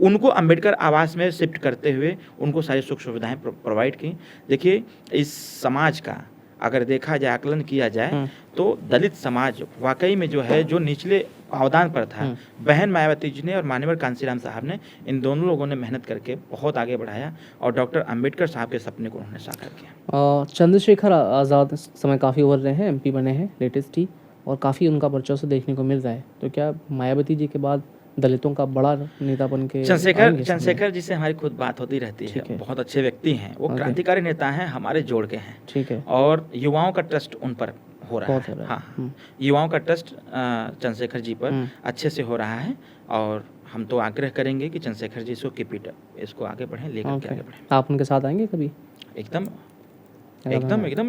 उनको अम्बेडकर आवास में शिफ्ट करते हुए उनको सारी सुख सुविधाएं प्रोवाइड की। देखिए, इस समाज का अगर देखा जाए, आकलन किया जाए, तो दलित समाज वाकई में जो है, जो निचले पावदान पर था, बहन मायावती जी ने और मान्यवर कांसीराम साहब ने, इन दोनों लोगों ने मेहनत करके बहुत आगे बढ़ाया और डॉक्टर अंबेडकर साहब के सपने को उन्होंने साकार किया। चंद्रशेखर आज़ाद समय काफ़ी उभर रहे हैं, एमपी बने हैं लेटेस्ट ही, और काफ़ी उनका वर्चस्व देखने को मिल रहा है। तो क्या मायावती जी के बाद दलितों का बड़ा नेता बन के? चंद्रशेखर जी से हमारी खुद बात होती रहती है, बहुत अच्छे व्यक्ति हैं, वो क्रांतिकारी नेता हैं, हमारे जोड़ के हैं। ठीक है। और युवाओं का ट्रस्ट उन पर हो रहा है। हाँ, युवाओं का ट्रस्ट चंद्रशेखर जी पर अच्छे से हो रहा है, और हम तो आग्रह करेंगे कि चंद्रशेखर जी इसको कीप इट अप, इसको आगे बढ़ें, लेकर के आगे बढ़ें। आप उनके साथ आएंगे कभी? एकदम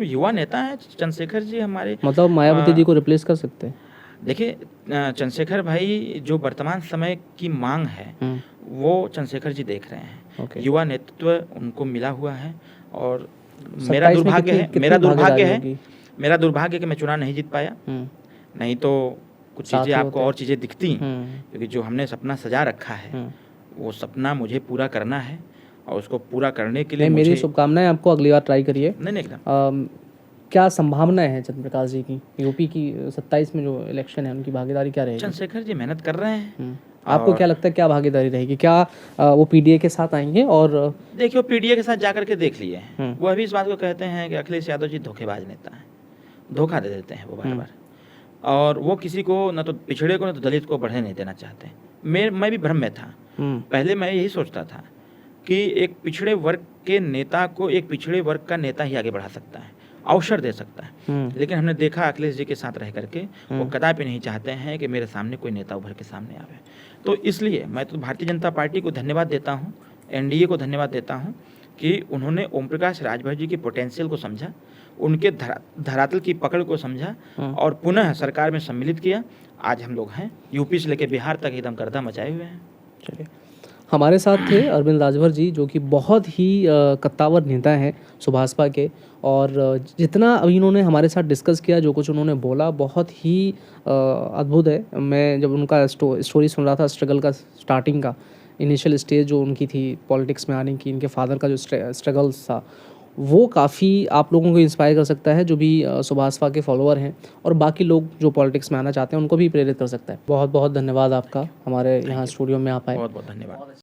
युवा नेता है चंद्रशेखर जी हमारे। मतलब मायावती जी को रिप्लेस कर सकते हैं? देखिए, चंद्रशेखर भाई, जो वर्तमान समय की मांग है वो चंद्रशेखर जी देख रहे हैं। युवा नेतृत्व उनको मिला हुआ है, और मेरा दुर्भाग्य है कि मैं चुनाव नहीं जीत पाया, नहीं तो कुछ चीज़ें आपको और चीज़ें दिखती, क्योंकि जो हमने सपना सजा रखा है वो सपना मुझे पूरा करना है, और उसको पूरा करने के लिए मेरी शुभकामनाएं आपको। अगली बार ट्राई करिए। नहीं एकदम। क्या संभावनाएं हैं चंद्र प्रकाश जी की? यूपी की 27 में जो इलेक्शन है, उनकी भागीदारी क्या रहेगी? चंद्रशेखर जी मेहनत कर रहे हैं। आपको क्या लगता है, क्या भागीदारी रहेगी? क्या वो पीडीए के साथ आएंगे? और देखिए, वो पीडीए के साथ जाकर के देख लिए हैं, वो अभी इस बात को कहते हैं कि अखिलेश यादव जी धोखेबाज नेता हैं, धोखा दे देते हैं वो बार बार, और वो किसी को न तो पिछड़े को न तो दलित को बढ़ने नहीं देना चाहते। मैं भी भ्रम में था, पहले मैं यही सोचता था कि एक पिछड़े वर्ग के नेता को एक पिछड़े वर्ग का नेता ही आगे बढ़ा सकता है, अवसर दे सकता है। लेकिन हमने देखा अखिलेश जी के साथ रह करके वो कदापि नहीं चाहते हैं कि मेरे सामने कोई नेता उभर के सामने आवे। तो इसलिए मैं तो भारतीय जनता पार्टी को धन्यवाद देता हूँ, एनडीए को धन्यवाद देता हूँ कि उन्होंने ओम प्रकाश राजभर जी की पोटेंशियल को समझा, उनके धरातल की पकड़ को समझा और पुनः सरकार में सम्मिलित किया। आज हम लोग हैं यूपी से लेकर बिहार तक एकदम गर्दा मचाए हुए हैं। चलिए, हमारे साथ थे अरविंद राजभर जी, जो कि बहुत ही कद्दावर नेता हैं सुभाषपा के, और जितना अभी इन्होंने हमारे साथ डिस्कस किया, जो कुछ उन्होंने बोला, बहुत ही अद्भुत है। मैं जब उनका स्टोरी सुन रहा था, स्ट्रगल का, स्टार्टिंग का इनिशियल स्टेज जो उनकी थी पॉलिटिक्स में आने की, इनके फादर का जो स्ट्रगल्स था, वो काफ़ी आप लोगों को इंस्पायर कर सकता है, जो भी सुभाषपा के फॉलोअर हैं और बाकी लोग जो पॉलिटिक्स में आना चाहते हैं उनको भी प्रेरित कर सकता है। बहुत बहुत धन्यवाद आपका, हमारे यहाँ स्टूडियो में आप आए। बहुत बहुत धन्यवाद।